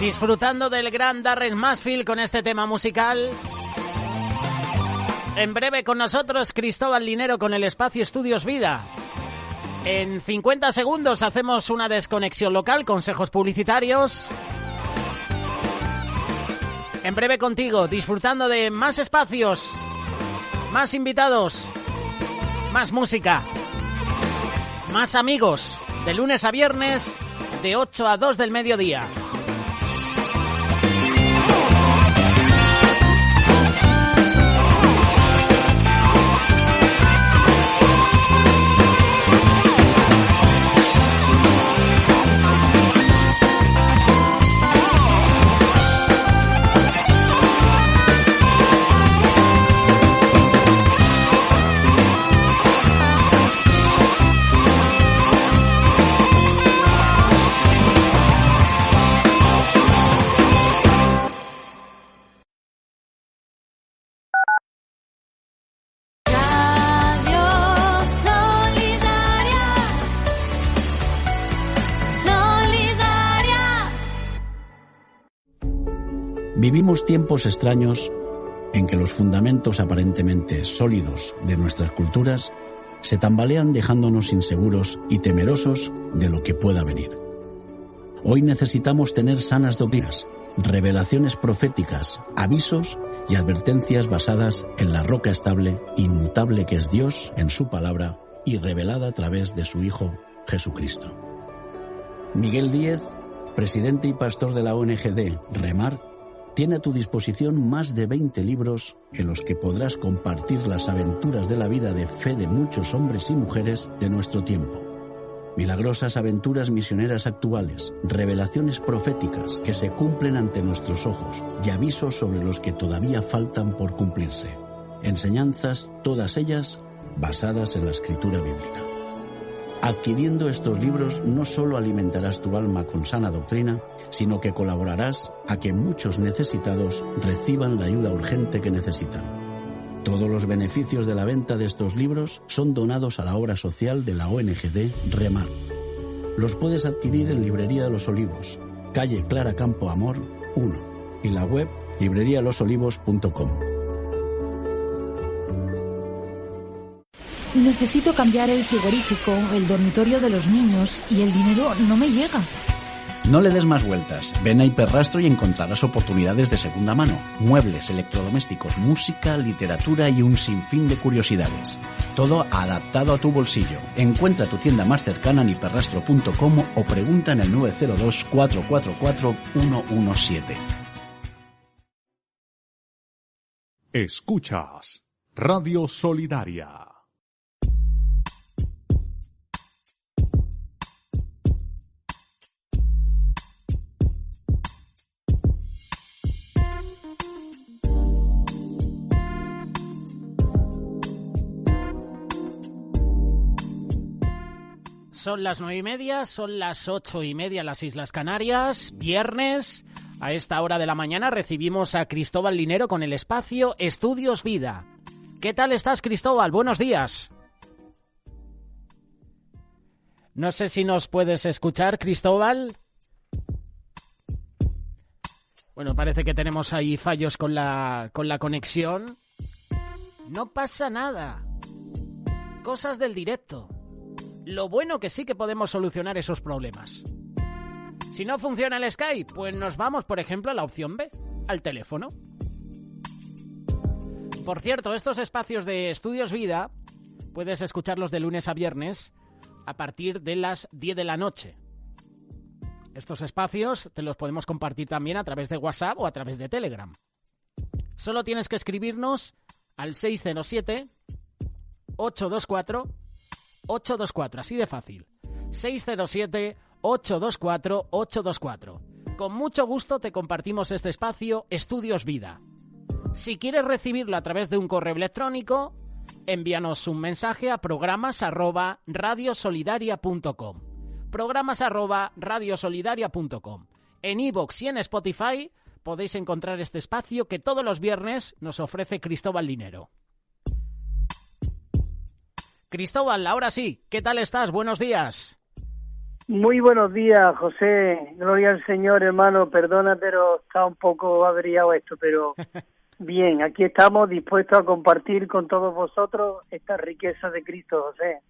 Speaker 1: Disfrutando del gran Darren Mansfield con este tema musical. En breve con nosotros Cristóbal Linero con el espacio Estudios Vida. En 50 segundos hacemos una desconexión local, consejos publicitarios. En breve contigo, disfrutando de más espacios, más invitados, más música, más amigos, de lunes a viernes, de 8 a 2 del mediodía.
Speaker 18: Vivimos tiempos extraños en que los fundamentos aparentemente sólidos de nuestras culturas se tambalean dejándonos inseguros y temerosos de lo que pueda venir. Hoy necesitamos tener sanas doctrinas, revelaciones proféticas, avisos y advertencias basadas en la roca estable, inmutable que es Dios en su palabra y revelada a través de su Hijo Jesucristo. Miguel Díez, presidente y pastor de la ONG Remar, tiene a tu disposición más de 20 libros en los que podrás compartir las aventuras de la vida de fe de muchos hombres y mujeres de nuestro tiempo. Milagrosas aventuras misioneras actuales, revelaciones proféticas que se cumplen ante nuestros ojos y avisos sobre los que todavía faltan por cumplirse. Enseñanzas, todas ellas basadas en la Escritura bíblica. Adquiriendo estos libros no solo alimentarás tu alma con sana doctrina, sino que colaborarás a que muchos necesitados reciban la ayuda urgente que necesitan. Todos los beneficios de la venta de estos libros son donados a la obra social de la ONG Remar. Los puedes adquirir en Librería de los Olivos, calle Clara Campo Amor 1, y la web librerialosolivos.com.
Speaker 19: Necesito cambiar el frigorífico, el dormitorio de los niños y el dinero no me llega.
Speaker 18: No le des más vueltas. Ven a Hiperrastro y encontrarás oportunidades de segunda mano. Muebles, electrodomésticos, música, literatura y un sinfín de curiosidades. Todo adaptado a tu bolsillo. Encuentra tu tienda más cercana en hiperrastro.com o pregunta en el 902 444 117.
Speaker 20: Escuchas Radio Solidaria.
Speaker 1: Son las 9:30, son las 8:30 en las Islas Canarias, viernes. A esta hora de la mañana recibimos a Cristóbal Linero con el espacio Estudios Vida. ¿Qué tal estás, Cristóbal? Buenos días. No sé si nos puedes escuchar, Cristóbal. Bueno, parece que tenemos ahí fallos con la conexión. No pasa nada. Cosas del directo. Lo bueno que sí que podemos solucionar esos problemas. Si no funciona el Skype, pues nos vamos, por ejemplo, a la opción B, al teléfono. Por cierto, estos espacios de Estudios Vida puedes escucharlos de lunes a viernes a partir de las 10 de la noche. Estos espacios te los podemos compartir también a través de WhatsApp o a través de Telegram. Solo tienes que escribirnos al 607-824-824, así de fácil. 607-824-824. Con mucho gusto te compartimos este espacio Estudios Vida. Si quieres recibirlo a través de un correo electrónico, envíanos un mensaje a programas@radiosolidaria.com. programas@radiosolidaria.com. En iVoox y en Spotify podéis encontrar este espacio que todos los viernes nos ofrece Cristóbal Linero. Cristóbal, ahora sí, ¿qué tal estás? Buenos días.
Speaker 21: Muy buenos días, José. Gloria al Señor, hermano. Perdona, pero está un poco averiado esto, pero Bien, aquí estamos dispuestos a compartir con todos vosotros esta riqueza de Cristo, José.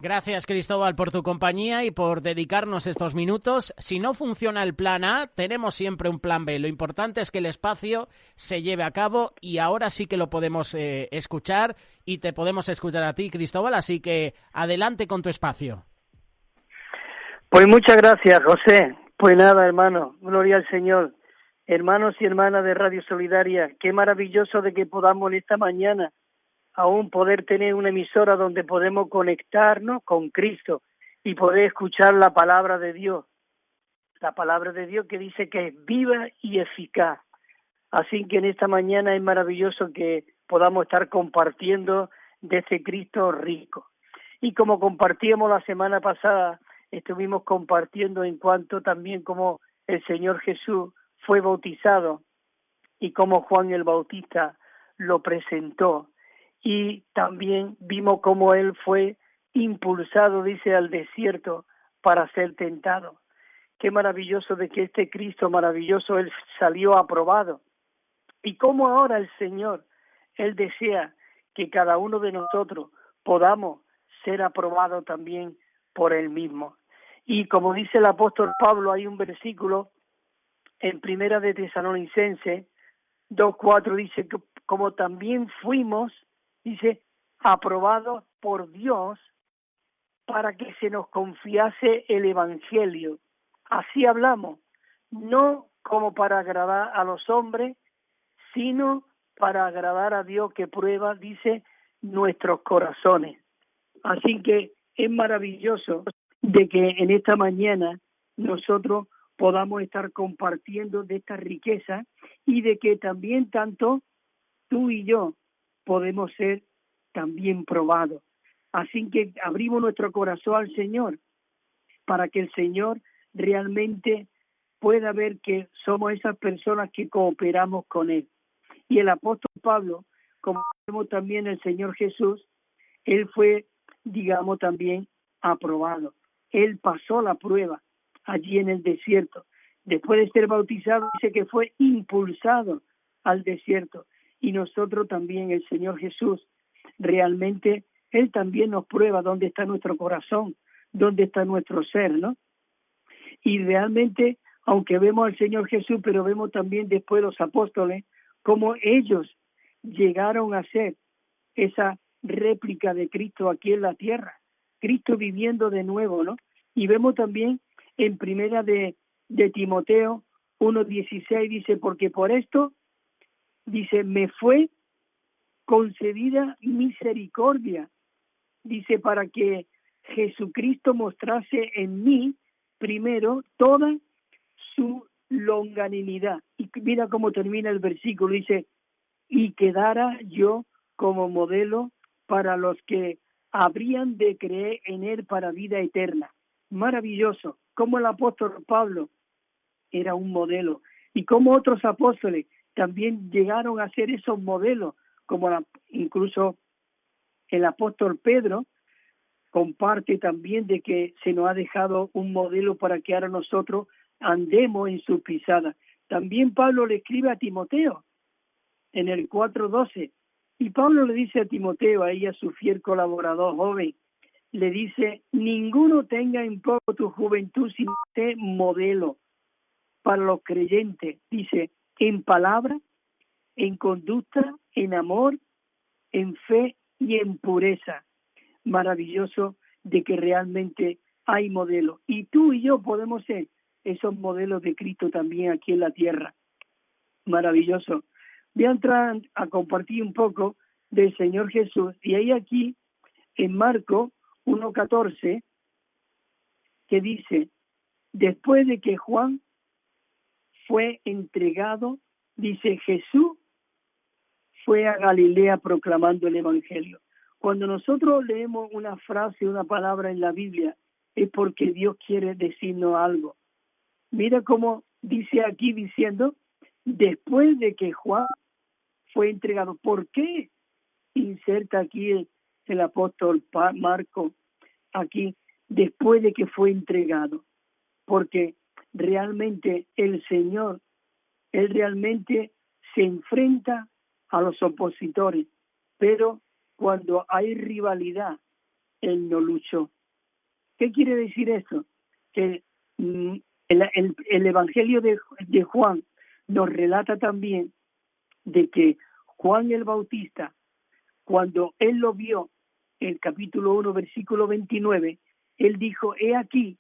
Speaker 1: Gracias, Cristóbal, por tu compañía y por dedicarnos estos minutos. Si no funciona el plan A, tenemos siempre un plan B. Lo importante es que el espacio se lleve a cabo y ahora sí que lo podemos escuchar y te podemos escuchar a ti, Cristóbal, así que adelante con tu espacio.
Speaker 21: Pues muchas gracias, José. Pues nada, hermano, gloria al Señor. Hermanos y hermanas de Radio Solidaria, qué maravilloso de que podamos en esta mañana aún poder tener una emisora donde podemos conectarnos con Cristo y poder escuchar la palabra de Dios. La palabra de Dios que dice que es viva y eficaz. Así que en esta mañana es maravilloso que podamos estar compartiendo de este Cristo rico. Y como compartíamos la semana pasada, estuvimos compartiendo en cuanto también como el Señor Jesús fue bautizado y como Juan el Bautista lo presentó. Y también vimos cómo él fue impulsado, dice, al desierto para ser tentado. Qué maravilloso de que este Cristo maravilloso, él salió aprobado. Y cómo ahora el Señor, él desea que cada uno de nosotros podamos ser aprobados también por él mismo. Y como dice el apóstol Pablo, hay un versículo en Primera de Tesalonicenses 2:4, dice que como también fuimos, dice, aprobados por Dios para que se nos confiase el Evangelio. Así hablamos, no como para agradar a los hombres, sino para agradar a Dios que prueba, dice, nuestros corazones. Así que es maravilloso de que en esta mañana nosotros podamos estar compartiendo de esta riqueza y de que también tanto tú y yo podemos ser también probados. Así que abrimos nuestro corazón al Señor para que el Señor realmente pueda ver que somos esas personas que cooperamos con Él. Y el apóstol Pablo, como vemos también el Señor Jesús, Él fue, digamos, también aprobado. Él pasó la prueba allí en el desierto. Después de ser bautizado, dice que fue impulsado al desierto. Y nosotros también, el Señor Jesús, realmente, Él también nos prueba dónde está nuestro corazón, dónde está nuestro ser, ¿no? Y realmente, aunque vemos al Señor Jesús, pero vemos también después los apóstoles, cómo ellos llegaron a ser esa réplica de Cristo aquí en la tierra, Cristo viviendo de nuevo, ¿no? Y vemos también en Primera de Timoteo 1:16, dice, porque por esto, dice, me fue concedida misericordia, dice, para que Jesucristo mostrase en mí primero toda su longanimidad. Y mira cómo termina el versículo, dice, y quedara yo como modelo para los que habrían de creer en él para vida eterna. Maravilloso, como el apóstol Pablo era un modelo y como otros apóstoles también llegaron a ser esos modelos, como incluso el apóstol Pedro comparte también de que se nos ha dejado un modelo para que ahora nosotros andemos en su pisada. También Pablo le escribe a Timoteo en el 4:12 y Pablo le dice a Timoteo, ahí a su fiel colaborador joven, le dice, ninguno tenga en poco tu juventud sino este modelo para los creyentes, dice, en palabra, en conducta, en amor, en fe y en pureza. Maravilloso de que realmente hay modelos. Y tú y yo podemos ser esos modelos de Cristo también aquí en la tierra. Maravilloso. Voy a entrar a compartir un poco del Señor Jesús. Y hay aquí en Marcos 1:14 que dice, después de que Juan fue entregado, dice, Jesús fue a Galilea proclamando el Evangelio. Cuando nosotros leemos una frase, una palabra en la Biblia, es porque Dios quiere decirnos algo. Mira cómo dice aquí diciendo, después de que Juan fue entregado. ¿Por qué inserta aquí el apóstol Marco aquí, después de que fue entregado? Porque realmente el Señor, Él realmente se enfrenta a los opositores, pero cuando hay rivalidad, él no luchó. ¿Qué quiere decir eso? Que el Evangelio de Juan nos relata también de que Juan el Bautista, cuando él lo vio, en el capítulo 1, versículo 29, él dijo: he aquí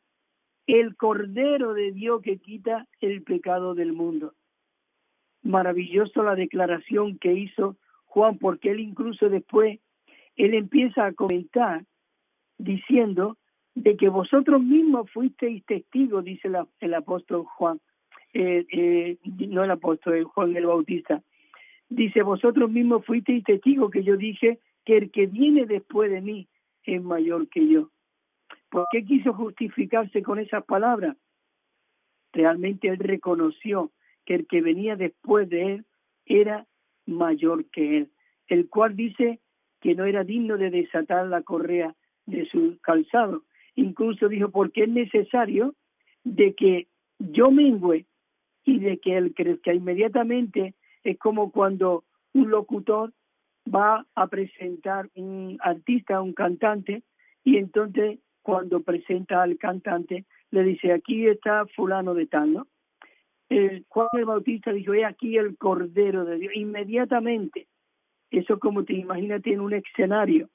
Speaker 21: el Cordero de Dios que quita el pecado del mundo. Maravilloso la declaración que hizo Juan, porque él incluso después, él empieza a comentar diciendo de que vosotros mismos fuisteis testigos, dice el apóstol Juan, no el apóstol, Juan el Bautista, dice: vosotros mismos fuisteis testigos que yo dije que el que viene después de mí es mayor que yo. ¿Por qué quiso justificarse con esas palabras? Realmente él reconoció que el que venía después de él era mayor que él, el cual dice que no era digno de desatar la correa de su calzado. Incluso dijo: porque es necesario de que yo mengüe y de que él crezca. Inmediatamente es como cuando un locutor va a presentar un artista, un cantante, y entonces cuando presenta al cantante le dice: aquí está fulano de tal, ¿no? Juan el Bautista dijo: he aquí el Cordero de Dios. Inmediatamente, eso como te imaginas en un escenario,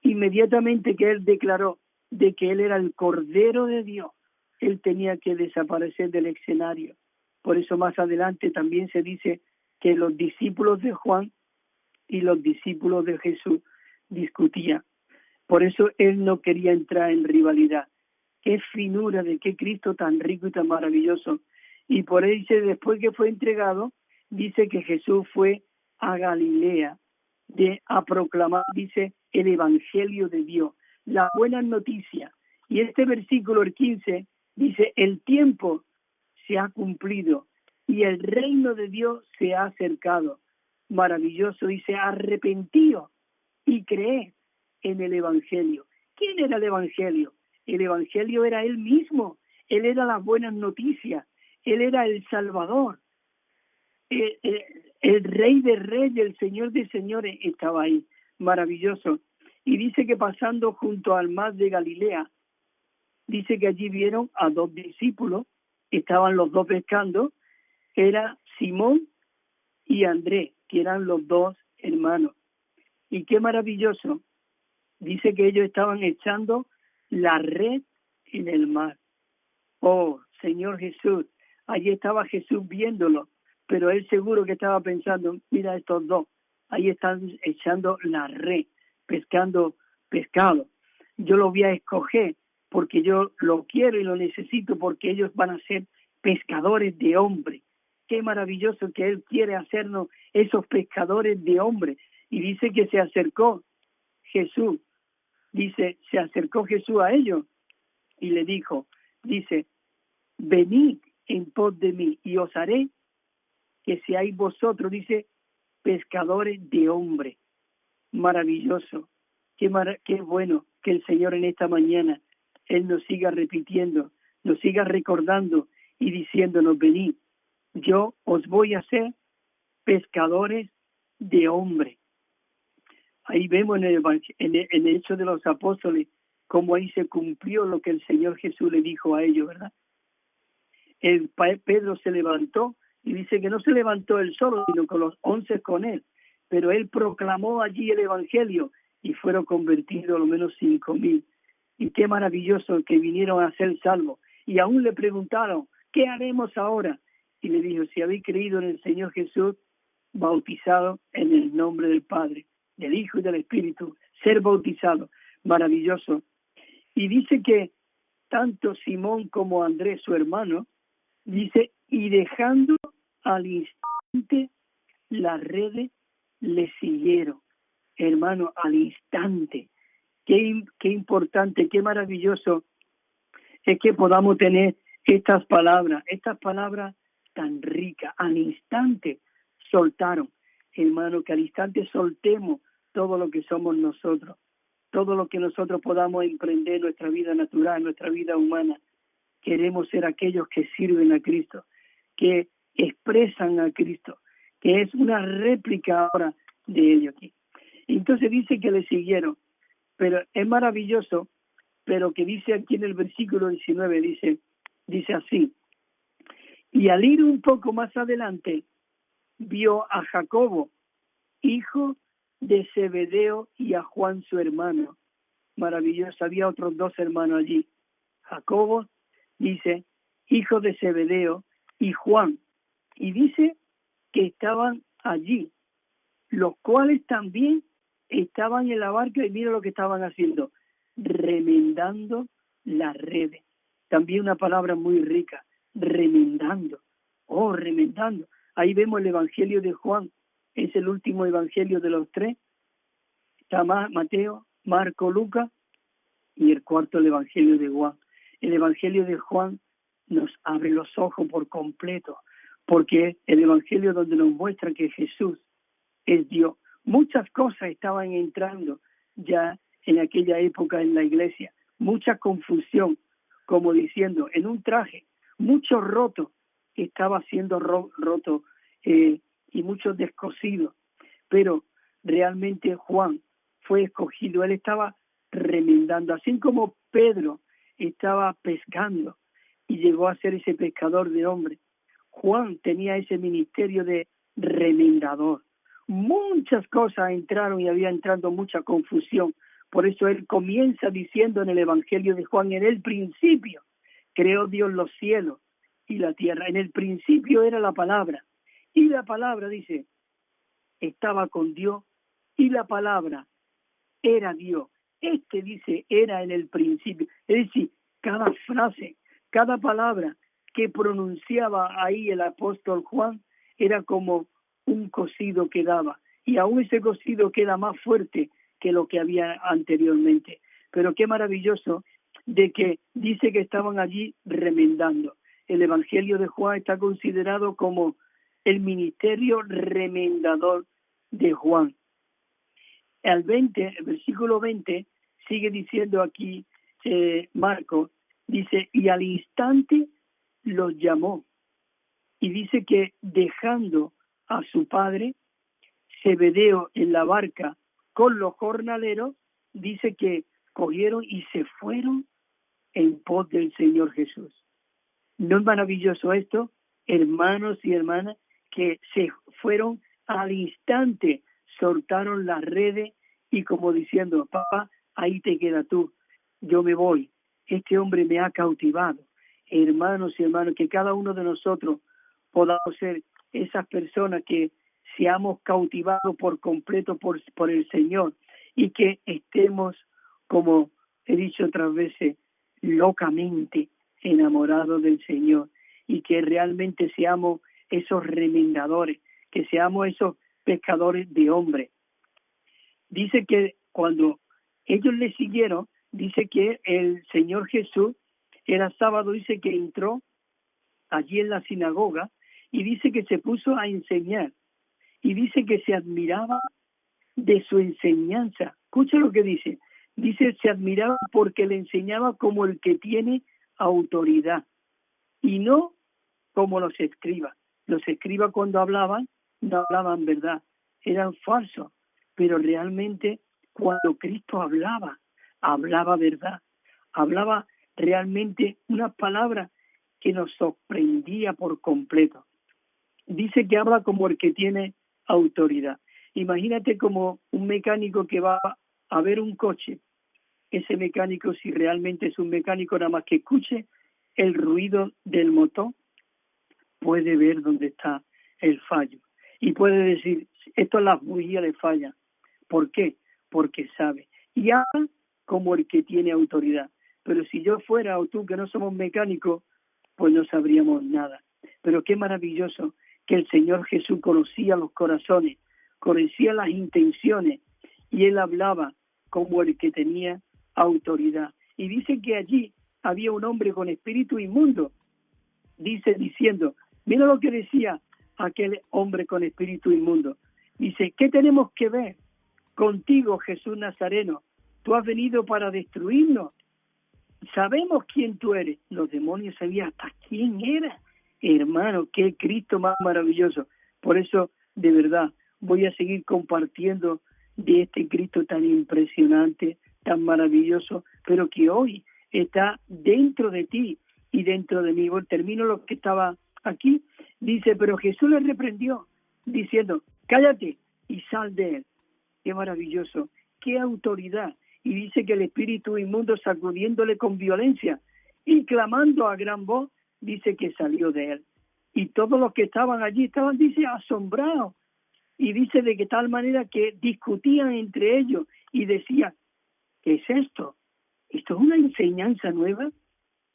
Speaker 21: inmediatamente que él declaró de que él era el Cordero de Dios, él tenía que desaparecer del escenario. Por eso más adelante también se dice que los discípulos de Juan y los discípulos de Jesús discutían. Por eso él no quería entrar en rivalidad. Qué finura de qué Cristo tan rico y tan maravilloso. Y por eso dice, después que fue entregado, dice que Jesús fue a Galilea a proclamar, dice, el Evangelio de Dios, la buena noticia. Y este versículo, el 15, dice: el tiempo se ha cumplido y el reino de Dios se ha acercado. Maravilloso, dice: arrepentíos y creed en el Evangelio. ¿Quién era el Evangelio? El Evangelio era él mismo. Él era las buenas noticias. Él era el Salvador. El Rey de Reyes, el Señor de Señores estaba ahí. Maravilloso. Y dice que pasando junto al mar de Galilea, dice que allí vieron a dos discípulos, estaban los dos pescando, era Simón y Andrés, que eran los dos hermanos. Y qué maravilloso, dice que ellos estaban echando la red en el mar. Oh, Señor Jesús, allí estaba Jesús viéndolo, pero él seguro que estaba pensando: mira estos dos, ahí están echando la red, pescando pescado. Yo lo voy a escoger porque yo lo quiero y lo necesito, porque ellos van a ser pescadores de hombres. Qué maravilloso que él quiere hacernos esos pescadores de hombres. Y dice que se acercó Jesús, dice, se acercó Jesús a ellos y le dijo, dice: venid en pos de mí y os haré que seáis vosotros, dice, pescadores de hombres. Maravilloso, qué bueno que el Señor en esta mañana, Él nos siga repitiendo, nos siga recordando y diciéndonos: venid, yo os voy a hacer pescadores de hombres. Ahí vemos en el Hecho de los Apóstoles cómo ahí se cumplió lo que el Señor Jesús le dijo a ellos, ¿verdad? Pedro se levantó y dice que no se levantó él solo, sino con los 11 con él, pero él proclamó allí el Evangelio y fueron convertidos a lo menos 5,000. Y qué maravilloso que vinieron a ser salvos. Y aún le preguntaron: ¿qué haremos ahora? Y le dijo: si habéis creído en el Señor Jesús, bautizado en el nombre del Padre, del Hijo y del Espíritu, ser bautizado. Maravilloso. Y dice que tanto Simón como Andrés, su hermano, dice: y dejando al instante las redes, le siguieron. Hermano, al instante. Qué importante, qué maravilloso es que podamos tener estas palabras tan ricas. Al instante soltaron. Hermano, que al instante soltemos todo lo que somos nosotros, todo lo que nosotros podamos emprender en nuestra vida natural, en nuestra vida humana. Queremos ser aquellos que sirven a Cristo, que expresan a Cristo, que es una réplica ahora de ello aquí. Entonces dice que le siguieron, pero es maravilloso, pero que dice aquí en el versículo 19, dice así: y al ir un poco más adelante, vio a Jacobo, hijo de Zebedeo, y a Juan su hermano. Maravilloso, había otros 2 hermanos allí. Jacobo, dice, hijo de Zebedeo, y Juan. Y dice que estaban allí, los cuales también estaban en la barca, y mira lo que estaban haciendo, remendando las redes. También una palabra muy rica, remendando. Oh, remendando. Ahí vemos el Evangelio de Juan, es el último Evangelio de los 3. Está Mateo, Marco, Lucas, y el cuarto el Evangelio de Juan. El Evangelio de Juan nos abre los ojos por completo, porque es el Evangelio donde nos muestra que Jesús es Dios. Muchas cosas estaban entrando ya en aquella época en la iglesia, mucha confusión, como diciendo, en un traje, mucho roto estaba siendo roto y muchos descosidos, pero realmente Juan fue escogido, él estaba remendando, así como Pedro estaba pescando y llegó a ser ese pescador de hombres. Juan tenía ese ministerio de remendador. Muchas cosas entraron y había entrando mucha confusión. Por eso él comienza diciendo en el Evangelio de Juan: en el principio creó Dios los cielos y la tierra. En el principio era la palabra. Y la palabra, dice, estaba con Dios, y la palabra era Dios. Dice, era en el principio. Es decir, cada frase, cada palabra que pronunciaba ahí el apóstol Juan era como un cocido que daba. Y aún ese cocido queda más fuerte que lo que había anteriormente. Pero qué maravilloso de que dice que estaban allí remendando. El Evangelio de Juan está considerado como el ministerio remendador de Juan. El versículo 20, sigue diciendo aquí Marco, dice, y al instante los llamó. Y dice que dejando a su padre, Zebedeo, en la barca con los jornaleros, dice que cogieron y se fueron en pos del Señor Jesús. ¿No es maravilloso esto, hermanos y hermanas, que se fueron al instante, soltaron las redes y como diciendo, papá, ahí te queda tú, yo me voy, este hombre me ha cautivado? Hermanos y hermanas, que cada uno de nosotros podamos ser esas personas que seamos cautivados por completo por el Señor y que estemos, como he dicho otras veces, locamente enamorados del Señor y que realmente seamos esos remendadores, que seamos esos pescadores de hombres. Dice que cuando ellos le siguieron, dice que el Señor Jesús, era sábado, dice que entró allí en la sinagoga y dice que se puso a enseñar y dice que se admiraba de su enseñanza. Escucha lo que dice. Dice, se admiraba porque le enseñaba como el que tiene autoridad y no como los escribas. Los escribas cuando hablaban, no hablaban verdad, eran falsos, pero realmente cuando Cristo hablaba verdad, hablaba realmente unas palabras que nos sorprendía por completo. Dice que habla como el que tiene autoridad. Imagínate como un mecánico que va a ver un coche. Ese mecánico, si realmente es un mecánico, nada más que escuche el ruido del motor, puede ver dónde está el fallo. Y puede decir, esto es la bujía de falla. ¿Por qué? Porque sabe. Y habla como el que tiene autoridad. Pero si yo fuera o tú que no somos mecánicos, pues no sabríamos nada. Pero qué maravilloso que el Señor Jesús conocía los corazones, conocía las intenciones y Él hablaba como el que tenía autoridad. Y dice que allí había un hombre con espíritu inmundo. Diciendo, mira lo que decía aquel hombre con espíritu inmundo. Dice, ¿qué tenemos que ver contigo, Jesús Nazareno? Tú has venido para destruirnos. Sabemos quién tú eres. Los demonios sabían hasta quién era. Hermano, qué Cristo más maravilloso. Por eso de verdad, voy a seguir compartiendo de este Cristo tan impresionante, tan maravilloso, pero que hoy está dentro de ti y dentro de mí. Bueno, termino lo que estaba aquí. Dice, pero Jesús le reprendió, diciendo, cállate y sal de él. Qué maravilloso, qué autoridad. Y dice que el espíritu inmundo, sacudiéndole con violencia y clamando a gran voz, dice que salió de él. Y todos los que estaban allí estaban, dice, asombrados. Y dice de que tal manera que discutían entre ellos y decían, ¿qué es esto? ¿Esto es una enseñanza nueva?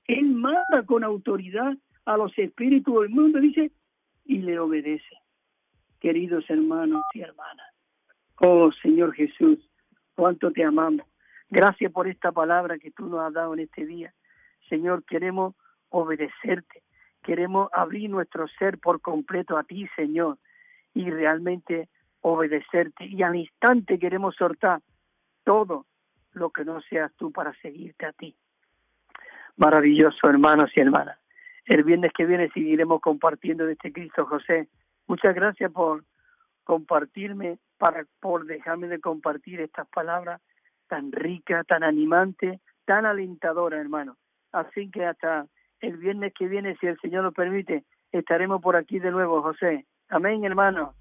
Speaker 21: Él manda con autoridad a los espíritus del mundo, dice, y le obedece. Queridos hermanos y hermanas, oh Señor Jesús, cuánto te amamos. Gracias por esta palabra que tú nos has dado en este día. Señor, queremos obedecerte, queremos abrir nuestro ser por completo a ti, Señor, y realmente obedecerte. Y al instante queremos soltar todo lo que no seas tú para seguirte a ti. Maravilloso, hermanos y hermanas. El viernes que viene seguiremos compartiendo de este Cristo José. Muchas gracias por compartirme, por dejarme de compartir estas palabras tan ricas, tan animantes, tan alentadoras, hermano. Así que hasta el viernes que viene, si el Señor lo permite, estaremos por aquí de nuevo, José. Amén, hermano.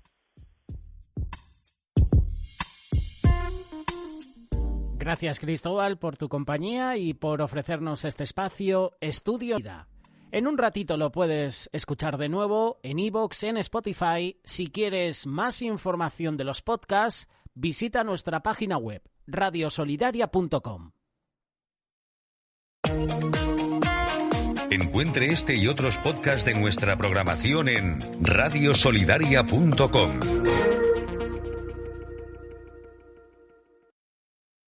Speaker 1: Gracias, Cristóbal, por tu compañía y por ofrecernos este espacio Estudio Vida. En un ratito lo puedes escuchar de nuevo en iVoox, en Spotify. Si quieres más información de los podcasts, visita nuestra página web, radiosolidaria.com.
Speaker 2: Encuentre este y otros podcasts de nuestra programación en radiosolidaria.com.